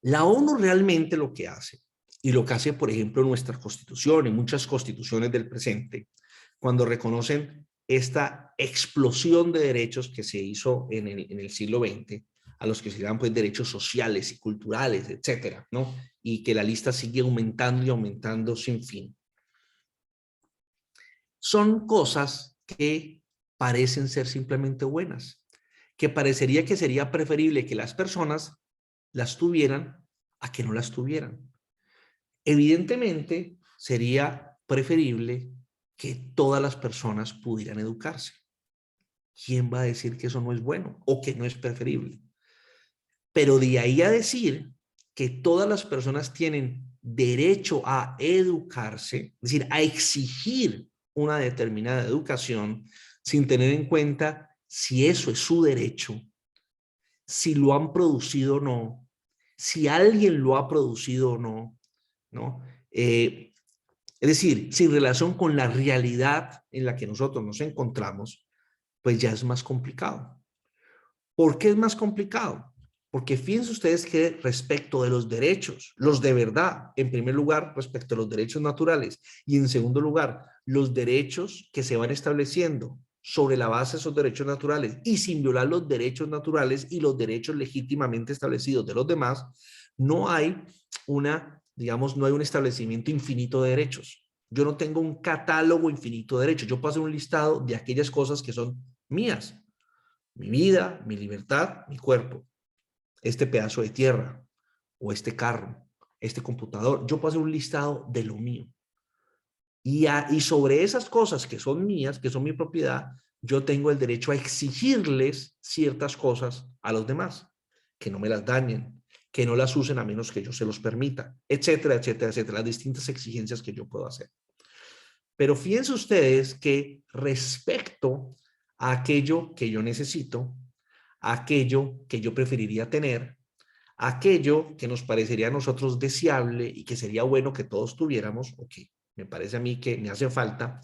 La ONU realmente lo que hace, y lo que hace, por ejemplo, nuestra constitución y muchas constituciones del presente, cuando reconocen esta explosión de derechos que se hizo en el siglo XX, a los que se llaman pues derechos sociales y culturales, etcétera, ¿no? Y que la lista sigue aumentando y aumentando sin fin. Son cosas que parecen ser simplemente buenas, que parecería que sería preferible que las personas las tuvieran a que no las tuvieran. Evidentemente, sería preferible que todas las personas pudieran educarse. ¿Quién va a decir que eso no es bueno o que no es preferible? Pero de ahí a decir que todas las personas tienen derecho a educarse, es decir, a exigir una determinada educación sin tener en cuenta si eso es su derecho, si lo han producido o no, si alguien lo ha producido o no, ¿no? Es decir, sin relación con la realidad en la que nosotros nos encontramos, pues ya es más complicado. ¿Por qué es más complicado? Porque fíjense ustedes que respecto de los derechos, los de verdad, en primer lugar, respecto a los derechos naturales y en segundo lugar, los derechos que se van estableciendo sobre la base de esos derechos naturales y sin violar los derechos naturales y los derechos legítimamente establecidos de los demás, no hay digamos, no hay un establecimiento infinito de derechos. Yo no tengo un catálogo infinito de derechos. Yo puedo hacer un listado de aquellas cosas que son mías. Mi vida, mi libertad, mi cuerpo, este pedazo de tierra o este carro, este computador. Yo puedo hacer un listado de lo mío. Y sobre esas cosas que son mías, que son mi propiedad, yo tengo el derecho a exigirles ciertas cosas a los demás, que no me las dañen, que no las usen a menos que yo se los permita, etcétera, etcétera, etcétera, las distintas exigencias que yo puedo hacer. Pero fíjense ustedes que respecto a aquello que yo necesito, a aquello que yo preferiría tener, a aquello que nos parecería a nosotros deseable y que sería bueno que todos tuviéramos, o que me parece a mí que me hace falta,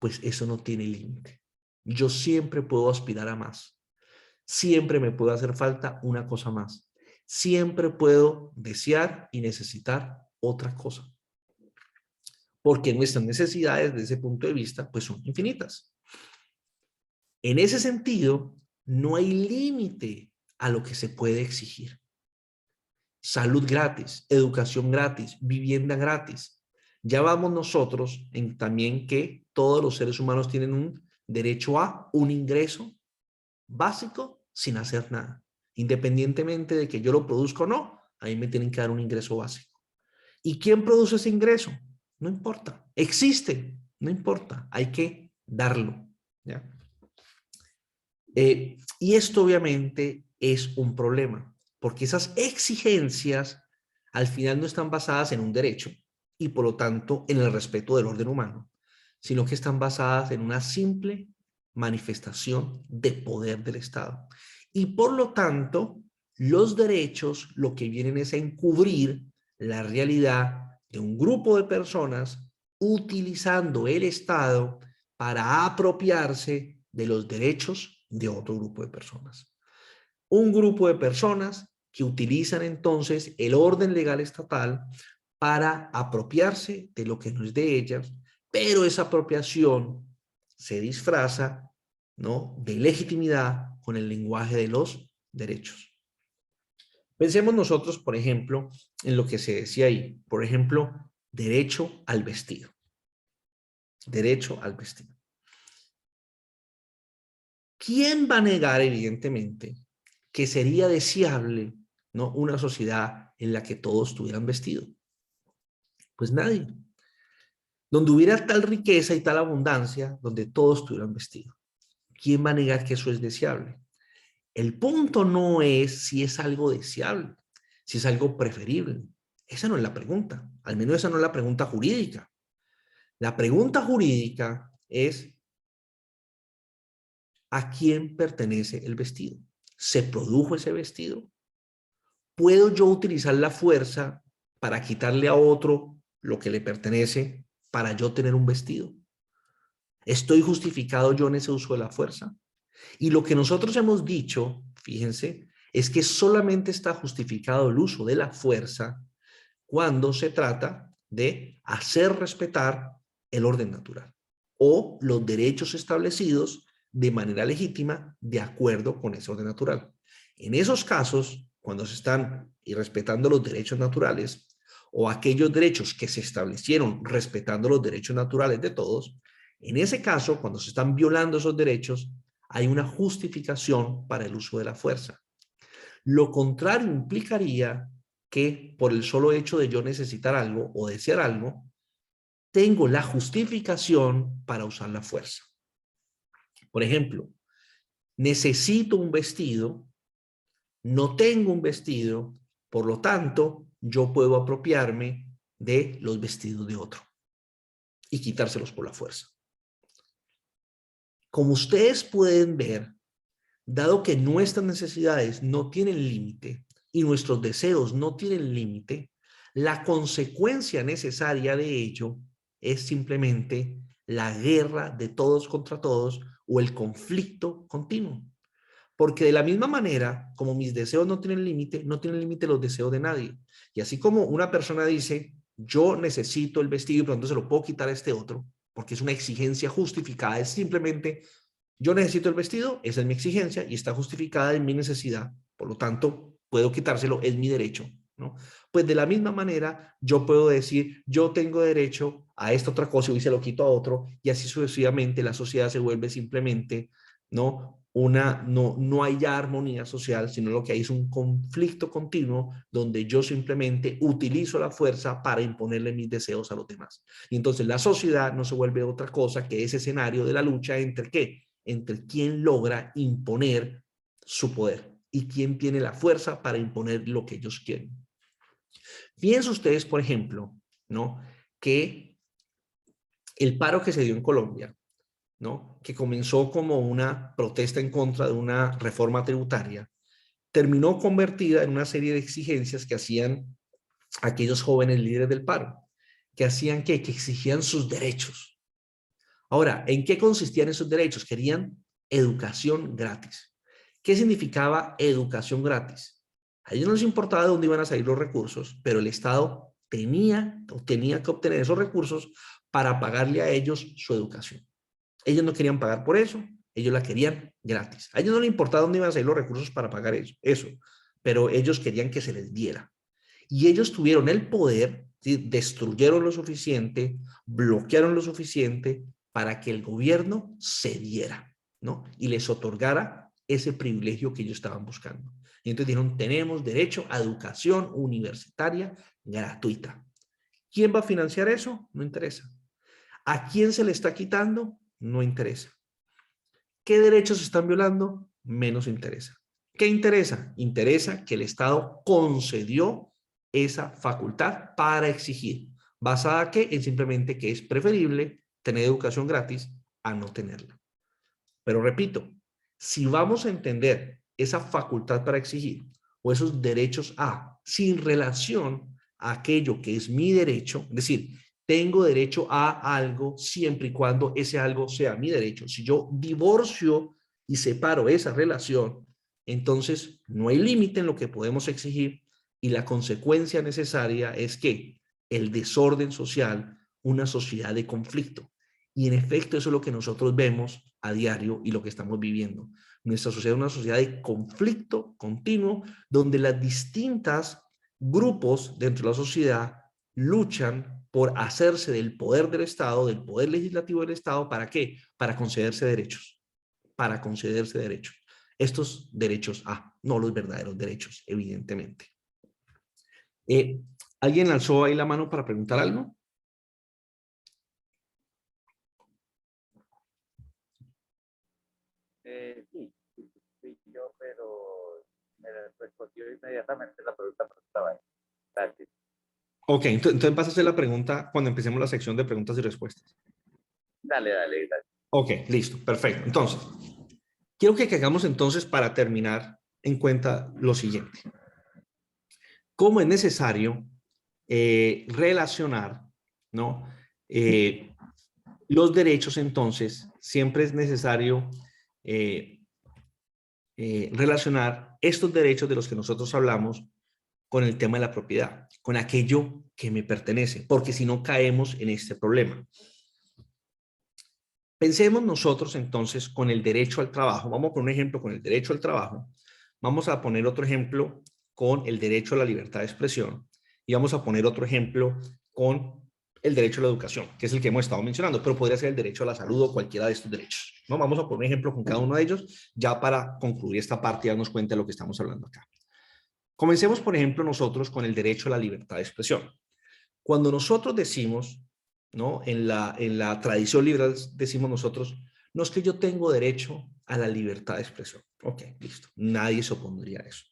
pues eso no tiene límite. Yo siempre puedo aspirar a más. Siempre me puede hacer falta una cosa más. Siempre puedo desear y necesitar otra cosa. Porque nuestras necesidades desde ese punto de vista pues son infinitas. En ese sentido, no hay límite a lo que se puede exigir. Salud gratis, educación gratis, vivienda gratis. Ya vamos nosotros en también que todos los seres humanos tienen un derecho a un ingreso básico sin hacer nada. Independientemente de que yo lo produzca o no, a mí me tienen que dar un ingreso básico. ¿Y quién produce ese ingreso? No importa. Existe, no importa. Hay que darlo. ¿Ya? Y esto obviamente es un problema, porque esas exigencias al final no están basadas en un derecho y por lo tanto en el respeto del orden humano, sino que están basadas en una simple manifestación de poder del Estado. Y por lo tanto, los derechos lo que vienen es a encubrir la realidad de un grupo de personas utilizando el Estado para apropiarse de los derechos de otro grupo de personas. Un grupo de personas que utilizan entonces el orden legal estatal para apropiarse de lo que no es de ellas, pero esa apropiación se disfraza, ¿no?, de legitimidad con el lenguaje de los derechos. Pensemos nosotros, por ejemplo, en lo que se decía ahí. Por ejemplo, derecho al vestido. Derecho al vestido. ¿Quién va a negar, evidentemente, que sería deseable, ¿no?, una sociedad en la que todos tuvieran vestido? Pues nadie. Donde hubiera tal riqueza y tal abundancia, donde todos tuvieran vestido. ¿Quién va a negar que eso es deseable? El punto no es si es algo deseable, si es algo preferible. Esa no es la pregunta. Al menos esa no es la pregunta jurídica. La pregunta jurídica es: ¿a quién pertenece el vestido? ¿Se produjo ese vestido? ¿Puedo yo utilizar la fuerza para quitarle a otro lo que le pertenece para yo tener un vestido? ¿Estoy justificado yo en ese uso de la fuerza? Y lo que nosotros hemos dicho, fíjense, es que solamente está justificado el uso de la fuerza cuando se trata de hacer respetar el orden natural o los derechos establecidos de manera legítima de acuerdo con ese orden natural. En esos casos, cuando se están irrespetando los derechos naturales o aquellos derechos que se establecieron respetando los derechos naturales de todos, en ese caso, cuando se están violando esos derechos, hay una justificación para el uso de la fuerza. Lo contrario implicaría que por el solo hecho de yo necesitar algo o desear algo, tengo la justificación para usar la fuerza. Por ejemplo, necesito un vestido, no tengo un vestido, por lo tanto, yo puedo apropiarme de los vestidos de otro y quitárselos por la fuerza. Como ustedes pueden ver, dado que nuestras necesidades no tienen límite y nuestros deseos no tienen límite, la consecuencia necesaria de ello es simplemente la guerra de todos contra todos o el conflicto continuo. Porque de la misma manera, como mis deseos no tienen límite, no tienen límite los deseos de nadie. Y así como una persona dice, yo necesito el vestido y pronto se lo puedo quitar a este otro, porque es una exigencia justificada, es simplemente Yo necesito el vestido, esa es mi exigencia y está justificada en mi necesidad, por lo tanto, puedo quitárselo, es mi derecho, ¿no? Pues de la misma manera, yo puedo decir, yo tengo derecho a esta otra cosa y se lo quito a otro, y así sucesivamente la sociedad se vuelve simplemente, ¿no? No hay ya armonía social, sino lo que hay es un conflicto continuo donde yo simplemente utilizo la fuerza para imponerle mis deseos a los demás. Y entonces la sociedad no se vuelve otra cosa que ese escenario de la lucha entre ¿qué? Entre quién logra imponer su poder y quién tiene la fuerza para imponer lo que ellos quieren. Fíjense ustedes, por ejemplo, ¿no? Que el paro que se dio en Colombia, ¿no? Que comenzó como una protesta en contra de una reforma tributaria, terminó convertida en una serie de exigencias que hacían aquellos jóvenes líderes del paro, que hacían que exigían sus derechos. Ahora, ¿en qué consistían esos derechos? Querían educación gratis. ¿Qué significaba educación gratis? A ellos no les importaba de dónde iban a salir los recursos, pero el Estado tenía que obtener esos recursos para pagarle a ellos su educación. Ellos no querían pagar por eso, ellos la querían gratis. A ellos no les importaba dónde iban a salir los recursos para pagar eso, pero ellos querían que se les diera. Y ellos tuvieron el poder, ¿sí? Destruyeron lo suficiente, bloquearon lo suficiente para que el gobierno cediera, ¿no? Y les otorgara ese privilegio que ellos estaban buscando. Y entonces dijeron, tenemos derecho a educación universitaria gratuita. ¿Quién va a financiar eso? No interesa. ¿A quién se le está quitando? No interesa. ¿Qué derechos se están violando? Menos interesa. ¿Qué interesa? Interesa que el Estado concedió esa facultad para exigir. ¿Basada en qué? En simplemente que es preferible tener educación gratis a no tenerla. Pero repito, si vamos a entender esa facultad para exigir o esos derechos a sin relación a aquello que es mi derecho, es decir, tengo derecho a algo siempre y cuando ese algo sea mi derecho. Si yo divorcio y separo esa relación, entonces no hay límite en lo que podemos exigir y la consecuencia necesaria es que el desorden social, una sociedad de conflicto. Y en efecto eso es lo que nosotros vemos a diario y lo que estamos viviendo. Nuestra sociedad es una sociedad de conflicto continuo donde las distintas grupos dentro de la sociedad luchan por hacerse del poder del Estado, del poder legislativo del Estado, ¿para qué? Para concederse derechos, para concederse derechos. Estos derechos, no los verdaderos derechos, evidentemente. ¿Alguien alzó ahí la mano para preguntar algo? Sí, sí, yo, pero me respondió inmediatamente la pregunta, pero estaba ahí. Gracias. Ok, entonces vas a hacer la pregunta cuando empecemos la sección de preguntas y respuestas. Dale, dale, dale. Ok, listo, perfecto. Entonces, quiero que hagamos entonces para terminar en cuenta lo siguiente. ¿Cómo es necesario relacionar, ¿no? Los derechos entonces, siempre es necesario relacionar estos derechos de los que nosotros hablamos con el tema de la propiedad, con aquello que me pertenece, porque si no caemos en este problema. Pensemos nosotros entonces con el derecho al trabajo. Vamos a poner un ejemplo con el derecho al trabajo. Vamos a poner otro ejemplo con el derecho a la libertad de expresión. Y vamos a poner otro ejemplo con el derecho a la educación, que es el que hemos estado mencionando, pero podría ser el derecho a la salud o cualquiera de estos derechos, ¿no? Vamos a poner un ejemplo con cada uno de ellos, ya para concluir esta parte y darnos cuenta de lo que estamos hablando acá. Comencemos, por ejemplo, nosotros con el derecho a la libertad de expresión. Cuando nosotros decimos, ¿no? En la tradición liberal decimos nosotros, no es que yo tengo derecho a la libertad de expresión. Ok, listo. Nadie se opondría a eso.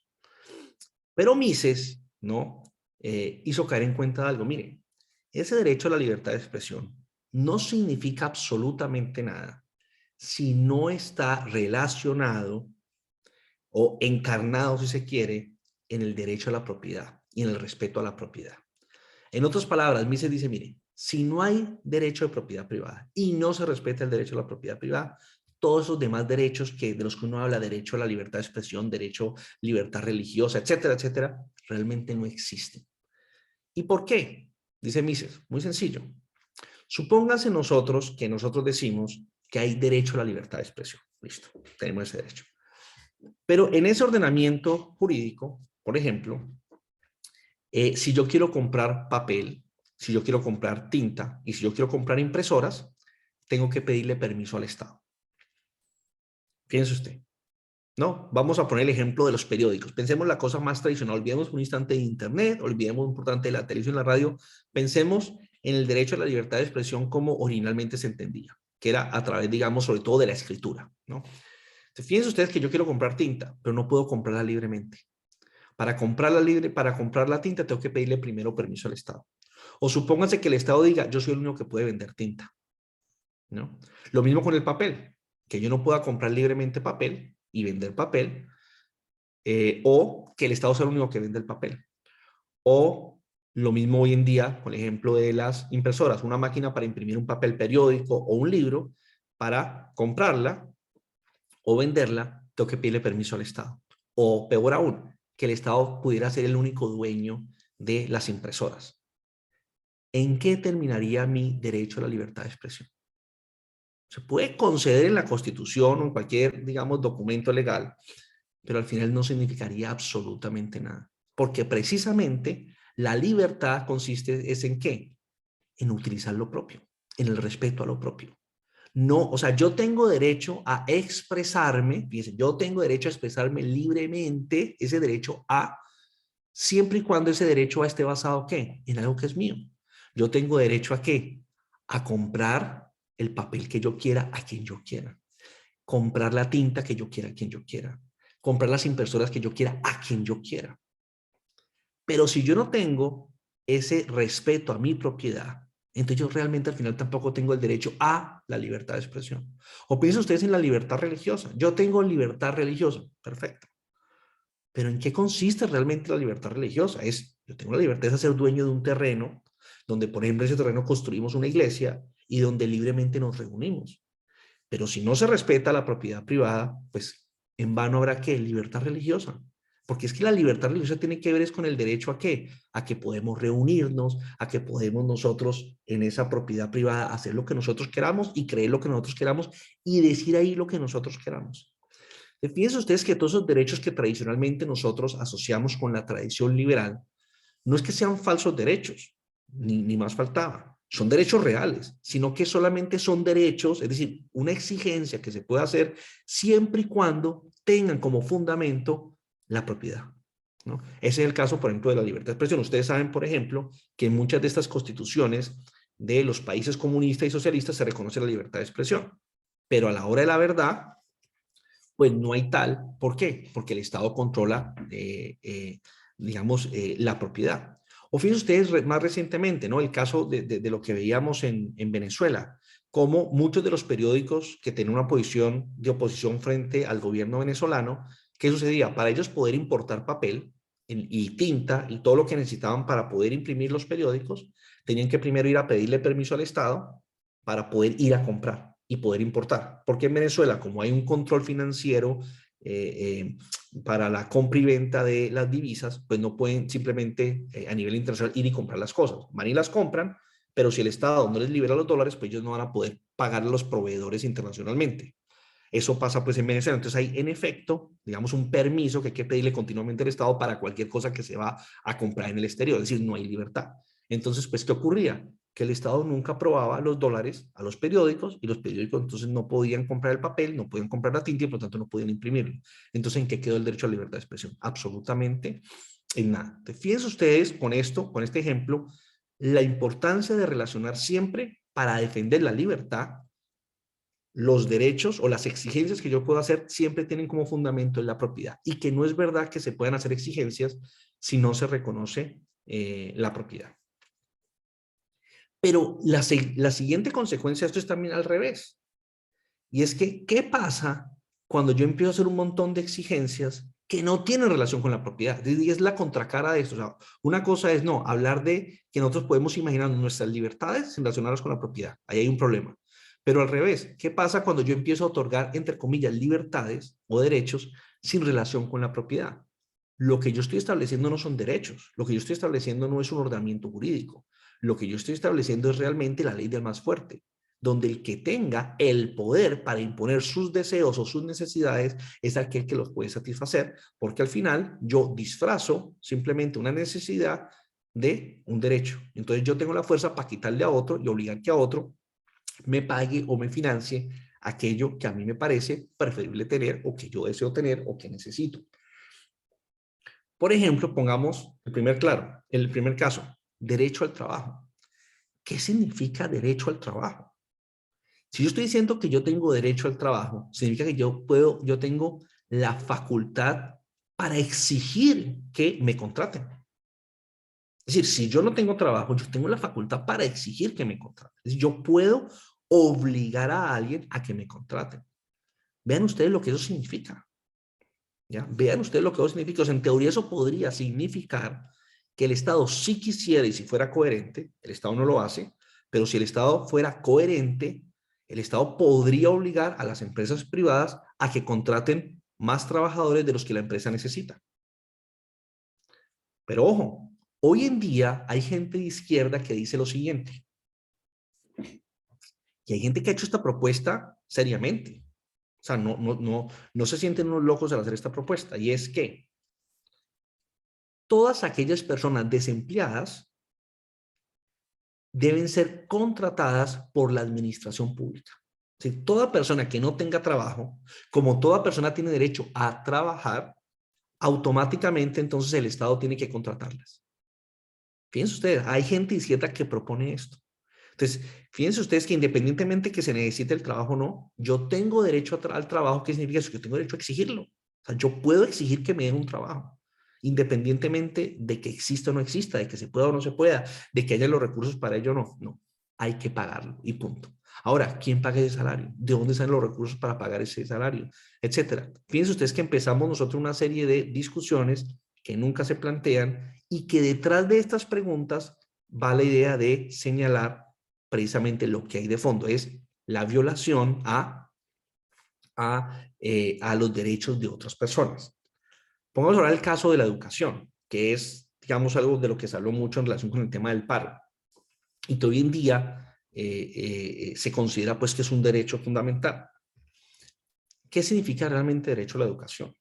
Pero Mises, ¿no? Hizo caer en cuenta de algo. Mire, ese derecho a la libertad de expresión no significa absolutamente nada si no está relacionado o encarnado, si se quiere, en el derecho a la propiedad y en el respeto a la propiedad. En otras palabras, Mises dice, mire, si no hay derecho de propiedad privada y no se respeta el derecho a la propiedad privada, todos esos demás derechos de los que uno habla, derecho a la libertad de expresión, derecho, libertad religiosa, etcétera, etcétera, realmente no existen. ¿Y por qué? Dice Mises, muy sencillo. Supóngase nosotros que nosotros decimos que hay derecho a la libertad de expresión. Listo, tenemos ese derecho. Pero en ese ordenamiento jurídico, por ejemplo, si yo quiero comprar papel, si yo quiero comprar tinta y si yo quiero comprar impresoras, tengo que pedirle permiso al Estado. Fíjense usted. No, vamos a poner el ejemplo de los periódicos. Pensemos la cosa más tradicional. Olvidemos un instante de Internet, olvidemos un instante de la televisión y la radio. Pensemos en el derecho a la libertad de expresión como originalmente se entendía, que era a través, digamos, sobre todo de la escritura, ¿no? Entonces, fíjense ustedes que yo quiero comprar tinta, pero no puedo comprarla libremente. Para comprar la tinta tengo que pedirle primero permiso al Estado. O supónganse que el Estado diga, yo soy el único que puede vender tinta, ¿no? Lo mismo con el papel, que yo no pueda comprar libremente papel y vender papel, o que el Estado sea el único que vende el papel. O lo mismo hoy en día, con el ejemplo de las impresoras, una máquina para imprimir un papel periódico o un libro, para comprarla o venderla, tengo que pedirle permiso al Estado. O peor aún, que el Estado pudiera ser el único dueño de las impresoras. ¿En qué terminaría mi derecho a la libertad de expresión? Se puede conceder en la Constitución o en cualquier, digamos, documento legal, pero al final no significaría absolutamente nada. Porque precisamente la libertad consiste en ¿qué? En utilizar lo propio, en el respeto a lo propio. No, o sea, yo tengo derecho a expresarme, fíjense, yo tengo derecho a expresarme libremente, ese derecho a, siempre y cuando ese derecho a esté basado ¿qué? En algo que es mío. Yo tengo derecho a ¿qué? A comprar el papel que yo quiera a quien yo quiera. Comprar la tinta que yo quiera a quien yo quiera. Comprar las impresoras que yo quiera a quien yo quiera. Pero si yo no tengo ese respeto a mi propiedad, entonces yo realmente al final tampoco tengo el derecho a la libertad de expresión. O piensen ustedes en la libertad religiosa. Yo tengo libertad religiosa, perfecto. Pero ¿en qué consiste realmente la libertad religiosa? Yo tengo la libertad de ser dueño de un terreno, donde por ejemplo ese terreno construimos una iglesia y donde libremente nos reunimos. Pero si no se respeta la propiedad privada, pues en vano habrá ¿qué? Libertad religiosa. Porque es que la libertad religiosa tiene que ver es con el derecho a ¿qué? A que podemos reunirnos, a que podemos nosotros en esa propiedad privada hacer lo que nosotros queramos y creer lo que nosotros queramos y decir ahí lo que nosotros queramos. Fíjense ustedes que todos esos derechos que tradicionalmente nosotros asociamos con la tradición liberal, no es que sean falsos derechos, ni más faltaba. Son derechos reales, sino que solamente son derechos, es decir, una exigencia que se puede hacer siempre y cuando tengan como fundamento la propiedad, ¿no? Ese es el caso, por ejemplo, de la libertad de expresión. Ustedes saben, por ejemplo, que en muchas de estas constituciones de los países comunistas y socialistas se reconoce la libertad de expresión, pero a la hora de la verdad, pues no hay tal. ¿Por qué? Porque el Estado controla, digamos, la propiedad. O fíjense ustedes más recientemente, ¿no? El caso de lo que veíamos en Venezuela, como muchos de los periódicos que tenían una posición de oposición frente al gobierno venezolano, ¿qué sucedía? Para ellos poder importar papel y tinta y todo lo que necesitaban para poder imprimir los periódicos, tenían que primero ir a pedirle permiso al Estado para poder ir a comprar y poder importar. Porque en Venezuela, como hay un control financiero para la compra y venta de las divisas, pues no pueden simplemente a nivel internacional ir y comprar las cosas. Van y las compran, pero si el Estado no les libera los dólares, pues ellos no van a poder pagar a los proveedores internacionalmente. Eso pasa pues en Venezuela. Entonces hay en efecto, digamos, un permiso que hay que pedirle continuamente al Estado para cualquier cosa que se va a comprar en el exterior. Es decir, no hay libertad. Entonces, pues, ¿qué ocurría? Que el Estado nunca aprobaba los dólares a los periódicos y los periódicos entonces no podían comprar el papel, no podían comprar la tinta y por lo tanto no podían imprimirlo. Entonces, ¿en qué quedó el derecho a la libertad de expresión? Absolutamente en nada. Fíjense ustedes con esto, con este ejemplo, la importancia de relacionar siempre para defender la libertad. Los derechos o las exigencias que yo puedo hacer siempre tienen como fundamento la propiedad y que no es verdad que se puedan hacer exigencias si no se reconoce la propiedad. Pero la siguiente consecuencia de esto es también al revés. Y es que, ¿qué pasa cuando yo empiezo a hacer un montón de exigencias que no tienen relación con la propiedad? Y es la contracara de esto. O sea, una cosa es, no, hablar de que nosotros podemos imaginar nuestras libertades sin relacionarlas con la propiedad. Ahí hay un problema. Pero al revés, ¿qué pasa cuando yo empiezo a otorgar, entre comillas, libertades o derechos sin relación con la propiedad? Lo que yo estoy estableciendo no son derechos. Lo que yo estoy estableciendo no es un ordenamiento jurídico. Lo que yo estoy estableciendo es realmente la ley del más fuerte. donde el que tenga el poder para imponer sus deseos o sus necesidades es aquel que los puede satisfacer, porque al final yo disfrazo simplemente una necesidad de un derecho. Entonces yo tengo la fuerza para quitarle a otro y obligar que a otro me pague o me financie aquello que a mí me parece preferible tener o que yo deseo tener o que necesito. Por ejemplo, pongamos el primer caso, derecho al trabajo. ¿Qué significa derecho al trabajo? Si yo estoy diciendo que yo tengo derecho al trabajo, significa que yo tengo la facultad para exigir que me contraten. Es decir, si yo no tengo trabajo, yo tengo la facultad para exigir que me contraten. Es decir, yo puedo obligar a alguien a que me contraten. Vean ustedes lo que eso significa. ¿Ya? Vean ustedes lo que eso significa. O sea, en teoría eso podría significar que el Estado sí quisiera y si fuera coherente, el Estado no lo hace, pero si el Estado fuera coherente, el Estado podría obligar a las empresas privadas a que contraten más trabajadores de los que la empresa necesita. Pero ojo, hoy en día hay gente de izquierda que dice lo siguiente. Y hay gente que ha hecho esta propuesta seriamente. O sea, no se sienten unos locos al hacer esta propuesta. Y es que todas aquellas personas desempleadas deben ser contratadas por la administración pública. Si toda persona que no tenga trabajo, como toda persona tiene derecho a trabajar, automáticamente entonces el Estado tiene que contratarlas. Fíjense ustedes, hay gente izquierda que propone esto. Entonces, fíjense ustedes que independientemente que se necesite el trabajo o no, yo tengo derecho al trabajo. ¿Qué significa eso? Yo tengo derecho a exigirlo. O sea, yo puedo exigir que me den un trabajo, independientemente de que exista o no exista, de que se pueda o no se pueda, de que haya los recursos para ello o no. No, hay que pagarlo y punto. Ahora, ¿quién paga ese salario? ¿De dónde salen los recursos para pagar ese salario? Etcétera. Fíjense ustedes que empezamos nosotros una serie de discusiones que nunca se plantean y que detrás de estas preguntas va la idea de señalar precisamente lo que hay de fondo, es la violación a los derechos de otras personas. Pongamos ahora el caso de la educación, que es, digamos, algo de lo que se habló mucho en relación con el tema del paro, y que hoy en día se considera pues que es un derecho fundamental. ¿Qué significa realmente derecho a la educación?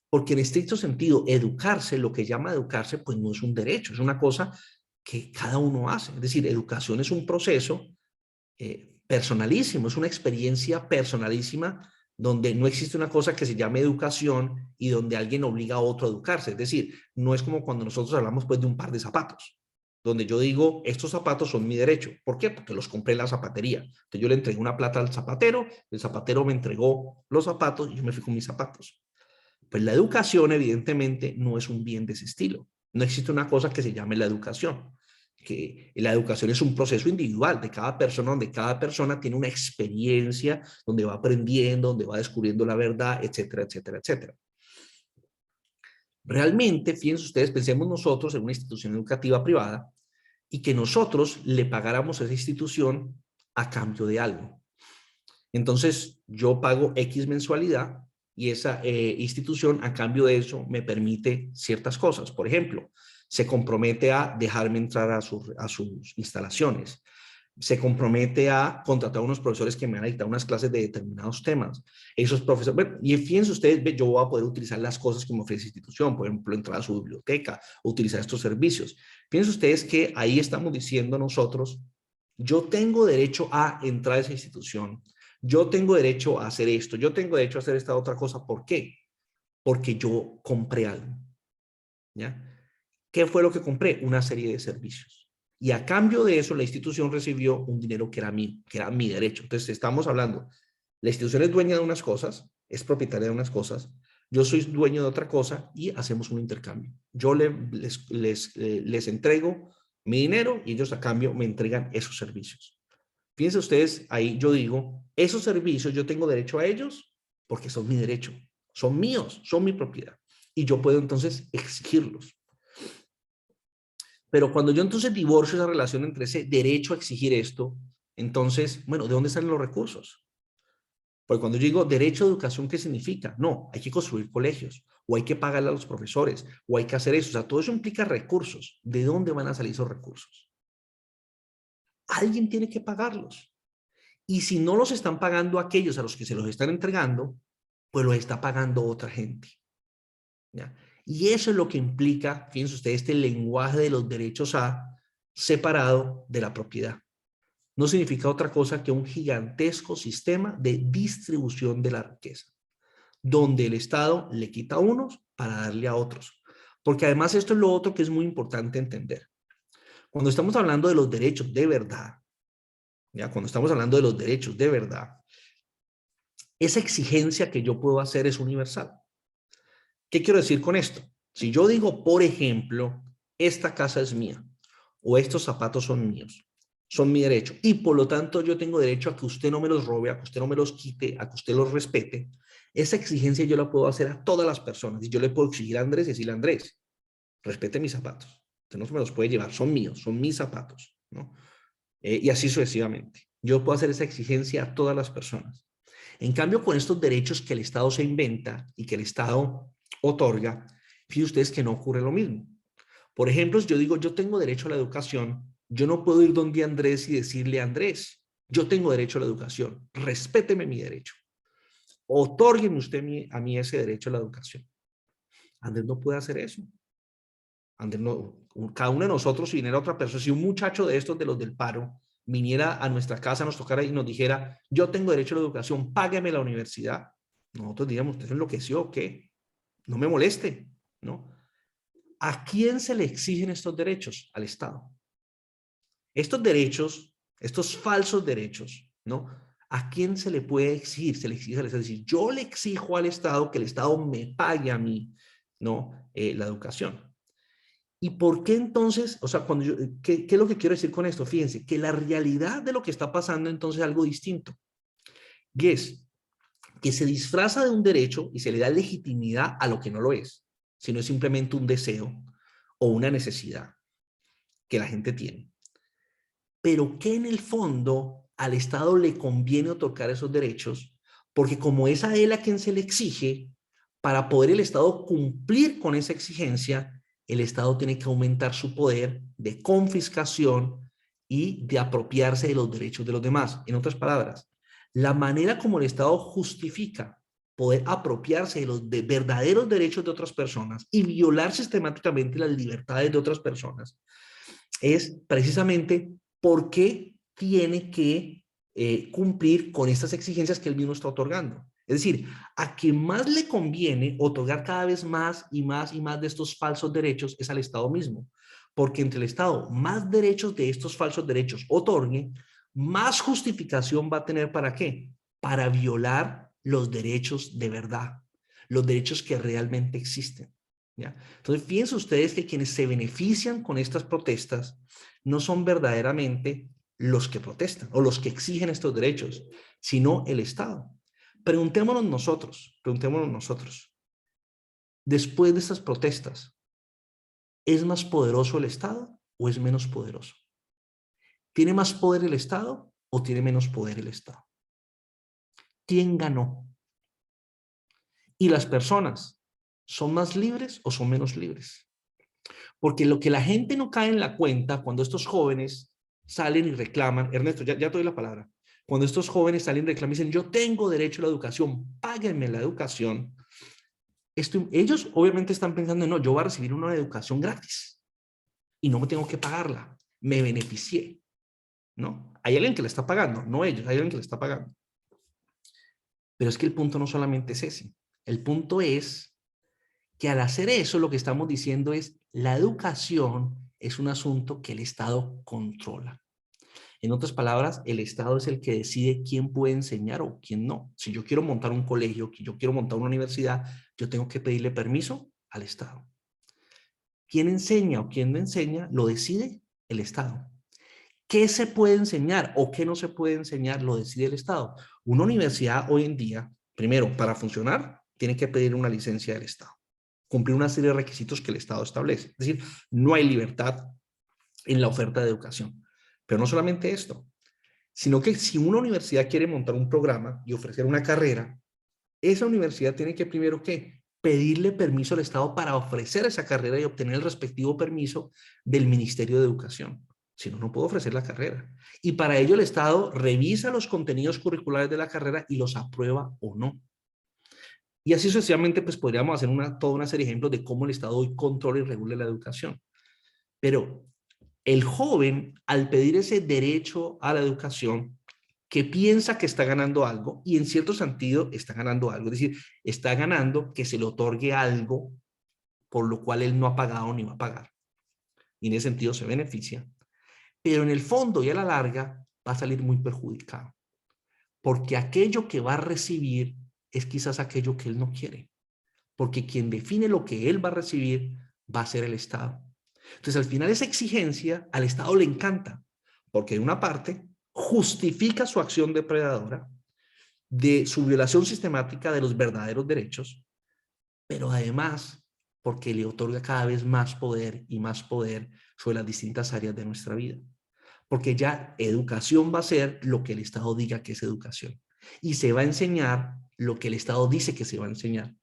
Porque en estricto sentido, educarse, lo que llama educarse, pues no es un derecho, es una cosa que cada uno hace. Es decir, educación es un proceso personalísimo, es una experiencia personalísima donde no existe una cosa que se llame educación y donde alguien obliga a otro a educarse. Es decir, no es como cuando nosotros hablamos pues de un par de zapatos, donde yo digo, estos zapatos son mi derecho. ¿Por qué? Porque los compré en la zapatería. Entonces yo le entregué una plata al zapatero, el zapatero me entregó los zapatos y yo me fui con mis zapatos. Pues la educación evidentemente no es un bien de ese estilo. No existe una cosa que se llame la educación. Que la educación es un proceso individual de cada persona, donde cada persona tiene una experiencia, donde va aprendiendo, donde va descubriendo la verdad, etcétera, etcétera, etcétera. Realmente, fíjense ustedes, pensemos nosotros en una institución educativa privada y que nosotros le pagáramos a esa institución a cambio de algo. Entonces, yo pago X mensualidad y esa institución a cambio de eso me permite ciertas cosas. Por ejemplo, se compromete a dejarme entrar a sus instalaciones. Se compromete a contratar a unos profesores que me van a dictar unas clases de determinados temas. Esos profesores, bueno, y fíjense ustedes, yo voy a poder utilizar las cosas que me ofrece la institución, por ejemplo, entrar a su biblioteca, utilizar estos servicios. Fíjense ustedes que ahí estamos diciendo nosotros, yo tengo derecho a entrar a esa institución, yo tengo derecho a hacer esto, yo tengo derecho a hacer esta otra cosa. ¿Por qué? Porque yo compré algo. ¿Ya? ¿Qué fue lo que compré? Una serie de servicios. Y a cambio de eso, la institución recibió un dinero que era mío, que era mi derecho. Entonces, estamos hablando, la institución es dueña de unas cosas, es propietaria de unas cosas, yo soy dueño de otra cosa y hacemos un intercambio. Yo les entrego mi dinero y ellos a cambio me entregan esos servicios. Fíjense ustedes, ahí yo digo, esos servicios yo tengo derecho a ellos porque son mi derecho, son míos, son mi propiedad. Y yo puedo entonces exigirlos. Pero cuando yo entonces divorcio esa relación entre ese derecho a exigir esto, entonces, bueno, ¿de dónde salen los recursos? Porque cuando yo digo derecho a educación, ¿qué significa? No, hay que construir colegios, o hay que pagarle a los profesores, o hay que hacer eso. O sea, todo eso implica recursos. ¿De dónde van a salir esos recursos? alguien tiene que pagarlos. Y si no los están pagando aquellos a los que se los están entregando, pues los está pagando otra gente. ¿Ya? Y eso es lo que implica, fíjense ustedes, este lenguaje de los derechos A separado de la propiedad. No significa otra cosa que un gigantesco sistema de distribución de la riqueza, donde el Estado le quita a unos para darle a otros. Porque además esto es lo otro que es muy importante entender. Cuando estamos hablando de los derechos de verdad, ¿ya? Cuando estamos hablando de los derechos de verdad, esa exigencia que yo puedo hacer es universal. ¿Qué quiero decir con esto? Si yo digo, por ejemplo, esta casa es mía o estos zapatos son míos, son mi derecho y por lo tanto yo tengo derecho a que usted no me los robe, a que usted no me los quite, a que usted los respete, esa exigencia yo la puedo hacer a todas las personas y yo le puedo exigir a Andrés y decirle, Andrés, respete mis zapatos, usted no se me los puede llevar, son míos, son mis zapatos, ¿no? Y así sucesivamente. Yo puedo hacer esa exigencia a todas las personas. En cambio, con estos derechos que el Estado se inventa y que el Estado otorga, fíjense ustedes que no ocurre lo mismo. Por ejemplo, si yo digo, yo tengo derecho a la educación, yo no puedo ir donde Andrés y decirle, Andrés, yo tengo derecho a la educación, respéteme mi derecho. Otórgueme usted a mí ese derecho a la educación. Andrés no puede hacer eso. Andrés no, cada uno de nosotros, si viniera otra persona, si un muchacho de estos, de los del paro, viniera a nuestra casa, nos tocara y nos dijera, yo tengo derecho a la educación, págueme la universidad, nosotros diríamos, ¿usted se enloqueció o qué? No me moleste, ¿no? ¿A quién se le exigen estos derechos? Al Estado. Estos derechos, estos falsos derechos, ¿no? ¿A quién se le puede exigir? Se le exige al Estado. Es decir, yo le exijo al Estado que el Estado me pague a mí, ¿no? La educación. ¿Y por qué entonces? O sea, cuando ¿qué es lo que quiero decir con esto? Fíjense, que la realidad de lo que está pasando entonces es algo distinto. Y es que se disfraza de un derecho y se le da legitimidad a lo que no lo es, sino es simplemente un deseo o una necesidad que la gente tiene. Pero que en el fondo al Estado le conviene otorgar esos derechos, porque como es a él a quien se le exige, para poder el Estado cumplir con esa exigencia, el Estado tiene que aumentar su poder de confiscación y de apropiarse de los derechos de los demás. En otras palabras, la manera como el Estado justifica poder apropiarse de los verdaderos derechos de otras personas y violar sistemáticamente las libertades de otras personas es precisamente por qué tiene que cumplir con estas exigencias que él mismo está otorgando. Es decir, a quien más le conviene otorgar cada vez más y más y más de estos falsos derechos es al Estado mismo. Porque entre el Estado más derechos de estos falsos derechos otorgue, más justificación va a tener ¿para qué? Para violar los derechos de verdad, los derechos que realmente existen. ¿Ya? Entonces, fíjense ustedes que quienes se benefician con estas protestas no son verdaderamente los que protestan o los que exigen estos derechos, sino el Estado. Preguntémonos nosotros, después de estas protestas, ¿es más poderoso el Estado o es menos poderoso? ¿Tiene más poder el Estado o tiene menos poder el Estado? ¿Quién ganó? ¿Y las personas son más libres o son menos libres? Porque lo que la gente no cae en la cuenta cuando estos jóvenes salen y reclaman, Ernesto, ya te doy la palabra, cuando estos jóvenes salen y reclaman y dicen, yo tengo derecho a la educación, páguenme la educación, ellos obviamente están pensando, no, yo voy a recibir una educación gratis y no me tengo que pagarla, me beneficié, ¿no? Hay alguien que le está pagando, no ellos, hay alguien que le está pagando. Pero es que el punto no solamente es ese, el punto es que al hacer eso lo que estamos diciendo es la educación es un asunto que el Estado controla. En otras palabras, el Estado es el que decide quién puede enseñar o quién no. Si yo quiero montar un colegio, que yo quiero montar una universidad, yo tengo que pedirle permiso al Estado. ¿Quién enseña o quién no enseña? Lo decide el Estado. ¿Qué se puede enseñar o qué no se puede enseñar? Lo decide el Estado. Una universidad hoy en día, primero, para funcionar, tiene que pedir una licencia del Estado, cumplir una serie de requisitos que el Estado establece. Es decir, no hay libertad en la oferta de educación. Pero no solamente esto, sino que si una universidad quiere montar un programa y ofrecer una carrera, esa universidad tiene que primero, ¿qué? Pedirle permiso al Estado para ofrecer esa carrera y obtener el respectivo permiso del Ministerio de Educación. Si no, no puedo ofrecer la carrera. Y para ello el Estado revisa los contenidos curriculares de la carrera y los aprueba o no. Y así sucesivamente, pues podríamos hacer toda una serie de ejemplos de cómo el Estado hoy controla y regula la educación. Pero el joven, al pedir ese derecho a la educación, que piensa que está ganando algo, y en cierto sentido está ganando algo, es decir, está ganando que se le otorgue algo por lo cual él no ha pagado ni va a pagar. Y en ese sentido se beneficia. Pero en el fondo y a la larga va a salir muy perjudicado. Porque aquello que va a recibir es quizás aquello que él no quiere. Porque quien define lo que él va a recibir va a ser el Estado. Entonces, al final esa exigencia al Estado le encanta, porque de una parte justifica su acción depredadora, de su violación sistemática de los verdaderos derechos, pero además porque le otorga cada vez más poder y más poder sobre las distintas áreas de nuestra vida. Porque ya educación va a ser lo que el Estado diga que es educación. Y se va a enseñar lo que el Estado dice que se va a enseñar.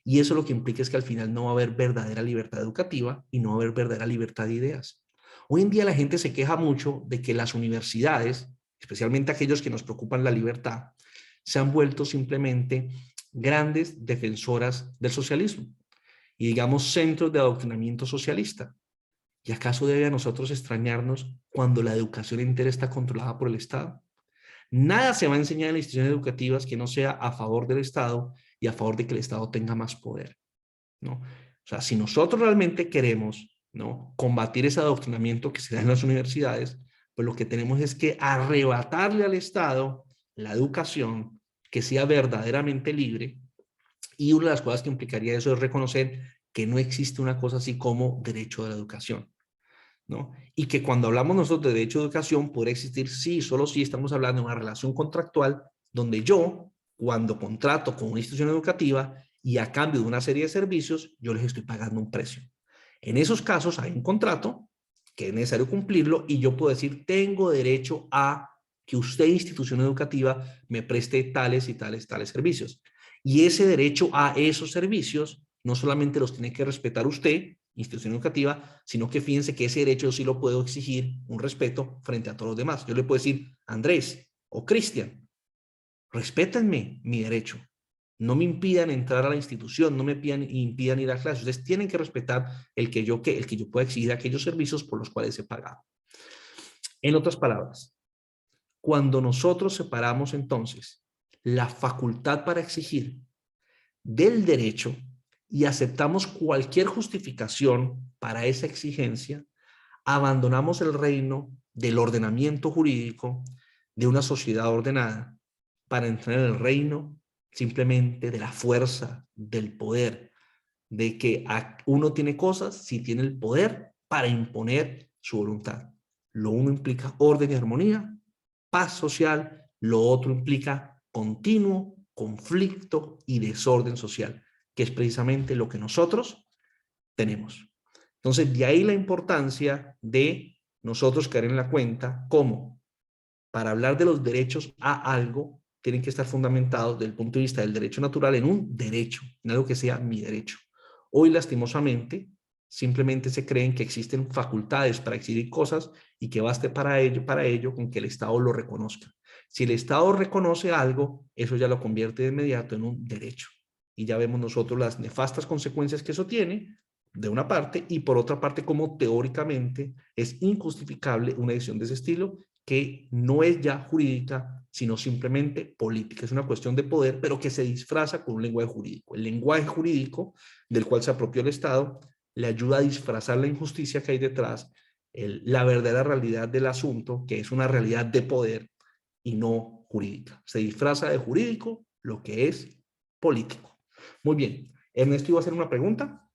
Y eso lo que implica es que al final no va a haber verdadera libertad educativa y no va a haber verdadera libertad de ideas. Hoy en día la gente se queja mucho de que las universidades, especialmente aquellos que nos preocupan la libertad, se han vuelto simplemente grandes defensoras del socialismo y digamos centros de adoctrinamiento socialista. ¿Y acaso debe a nosotros extrañarnos cuando la educación entera está controlada por el Estado? Nada se va a enseñar en las instituciones educativas que no sea a favor del Estado y a favor de que el Estado tenga más poder, ¿no? O sea, si nosotros realmente queremos, ¿no?, combatir ese adoctrinamiento que se da en las universidades, pues lo que tenemos es que arrebatarle al Estado la educación que sea verdaderamente libre, y una de las cosas que implicaría eso es reconocer que no existe una cosa así como derecho a la educación, ¿no? Y que cuando hablamos nosotros de derecho a educación podría existir sí, solo si estamos hablando de una relación contractual donde yo, cuando contrato con una institución educativa y a cambio de una serie de servicios, yo les estoy pagando un precio. En esos casos hay un contrato que es necesario cumplirlo y yo puedo decir, tengo derecho a que usted, institución educativa, me preste tales y tales, tales servicios. Y ese derecho a esos servicios no solamente los tiene que respetar usted, institución educativa, sino que fíjense que ese derecho yo sí lo puedo exigir un respeto frente a todos los demás. Yo le puedo decir, Andrés o Cristian, respétenme mi derecho. No me impidan entrar a la institución, no me impidan ir a clases. Ustedes tienen que respetar el que yo pueda exigir aquellos servicios por los cuales he pagado. En otras palabras, cuando nosotros separamos entonces la facultad para exigir del derecho y aceptamos cualquier justificación para esa exigencia, abandonamos el reino del ordenamiento jurídico de una sociedad ordenada para entrar en el reino simplemente de la fuerza, del poder, de que uno tiene cosas si tiene el poder para imponer su voluntad. Lo uno implica orden y armonía, paz social, lo otro implica continuo conflicto y desorden social, que es precisamente lo que nosotros tenemos. Entonces, de ahí la importancia de nosotros caer en la cuenta cómo para hablar de los derechos a algo tienen que estar fundamentados desde el punto de vista del derecho natural en un derecho, en algo que sea mi derecho. Hoy, lastimosamente, simplemente se creen que existen facultades para exigir cosas y que baste para ello con que el Estado lo reconozca. Si el Estado reconoce algo, eso ya lo convierte de inmediato en un derecho. Y ya vemos nosotros las nefastas consecuencias que eso tiene, de una parte, y por otra parte, como teóricamente es injustificable una decisión de ese estilo que no es ya jurídica, sino simplemente política. Es una cuestión de poder, pero que se disfraza con un lenguaje jurídico. El lenguaje jurídico del cual se apropió el Estado le ayuda a disfrazar la injusticia que hay detrás, la verdadera realidad del asunto, que es una realidad de poder y no jurídica. Se disfraza de jurídico lo que es político. Muy bien. Ernesto iba a hacer una pregunta.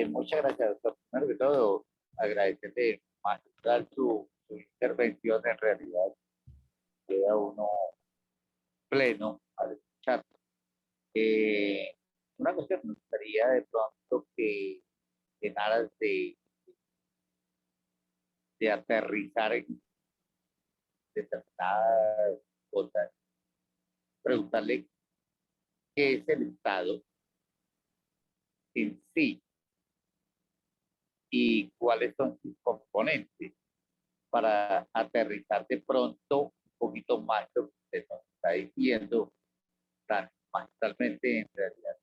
Muchas gracias, doctor. Primero que todo, agradecerle magistral su intervención. En realidad, queda uno pleno al escuchar. Una cosa que me gustaría de pronto que en aras de aterrizar en determinadas cosas, preguntarle qué es el Estado en sí, y cuáles son sus componentes para aterrizar de pronto un poquito más lo que usted nos está diciendo tan magistralmente en realidad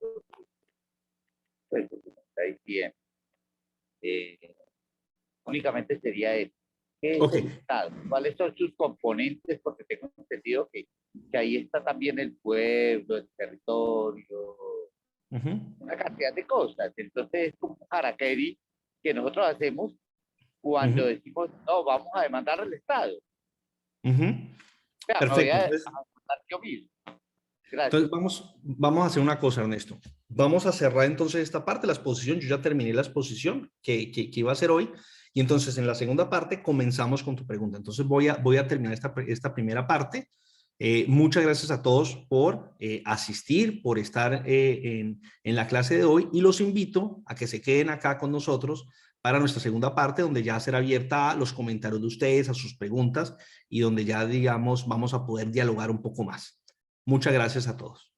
pues, lo que nos está diciendo. Únicamente sería eso. ¿Qué es el Estado? ¿Cuáles son sus componentes? Porque tengo entendido que ahí está también el pueblo, el territorio, una cantidad de cosas. Entonces es como un harakiri que nosotros hacemos cuando decimos, no, vamos a demandar al Estado. Perfecto. Me voy a demandar yo mismo. Gracias. Entonces vamos a hacer una cosa, Ernesto. Vamos a cerrar entonces esta parte, la exposición. Yo ya terminé la exposición que iba a hacer hoy. Y entonces en la segunda parte comenzamos con tu pregunta. Entonces voy a terminar esta primera parte. Muchas gracias a todos por asistir, por estar en la clase de hoy, y los invito a que se queden acá con nosotros para nuestra segunda parte, donde ya será abierta a los comentarios de ustedes, a sus preguntas, y donde ya, digamos, vamos a poder dialogar un poco más. Muchas gracias a todos.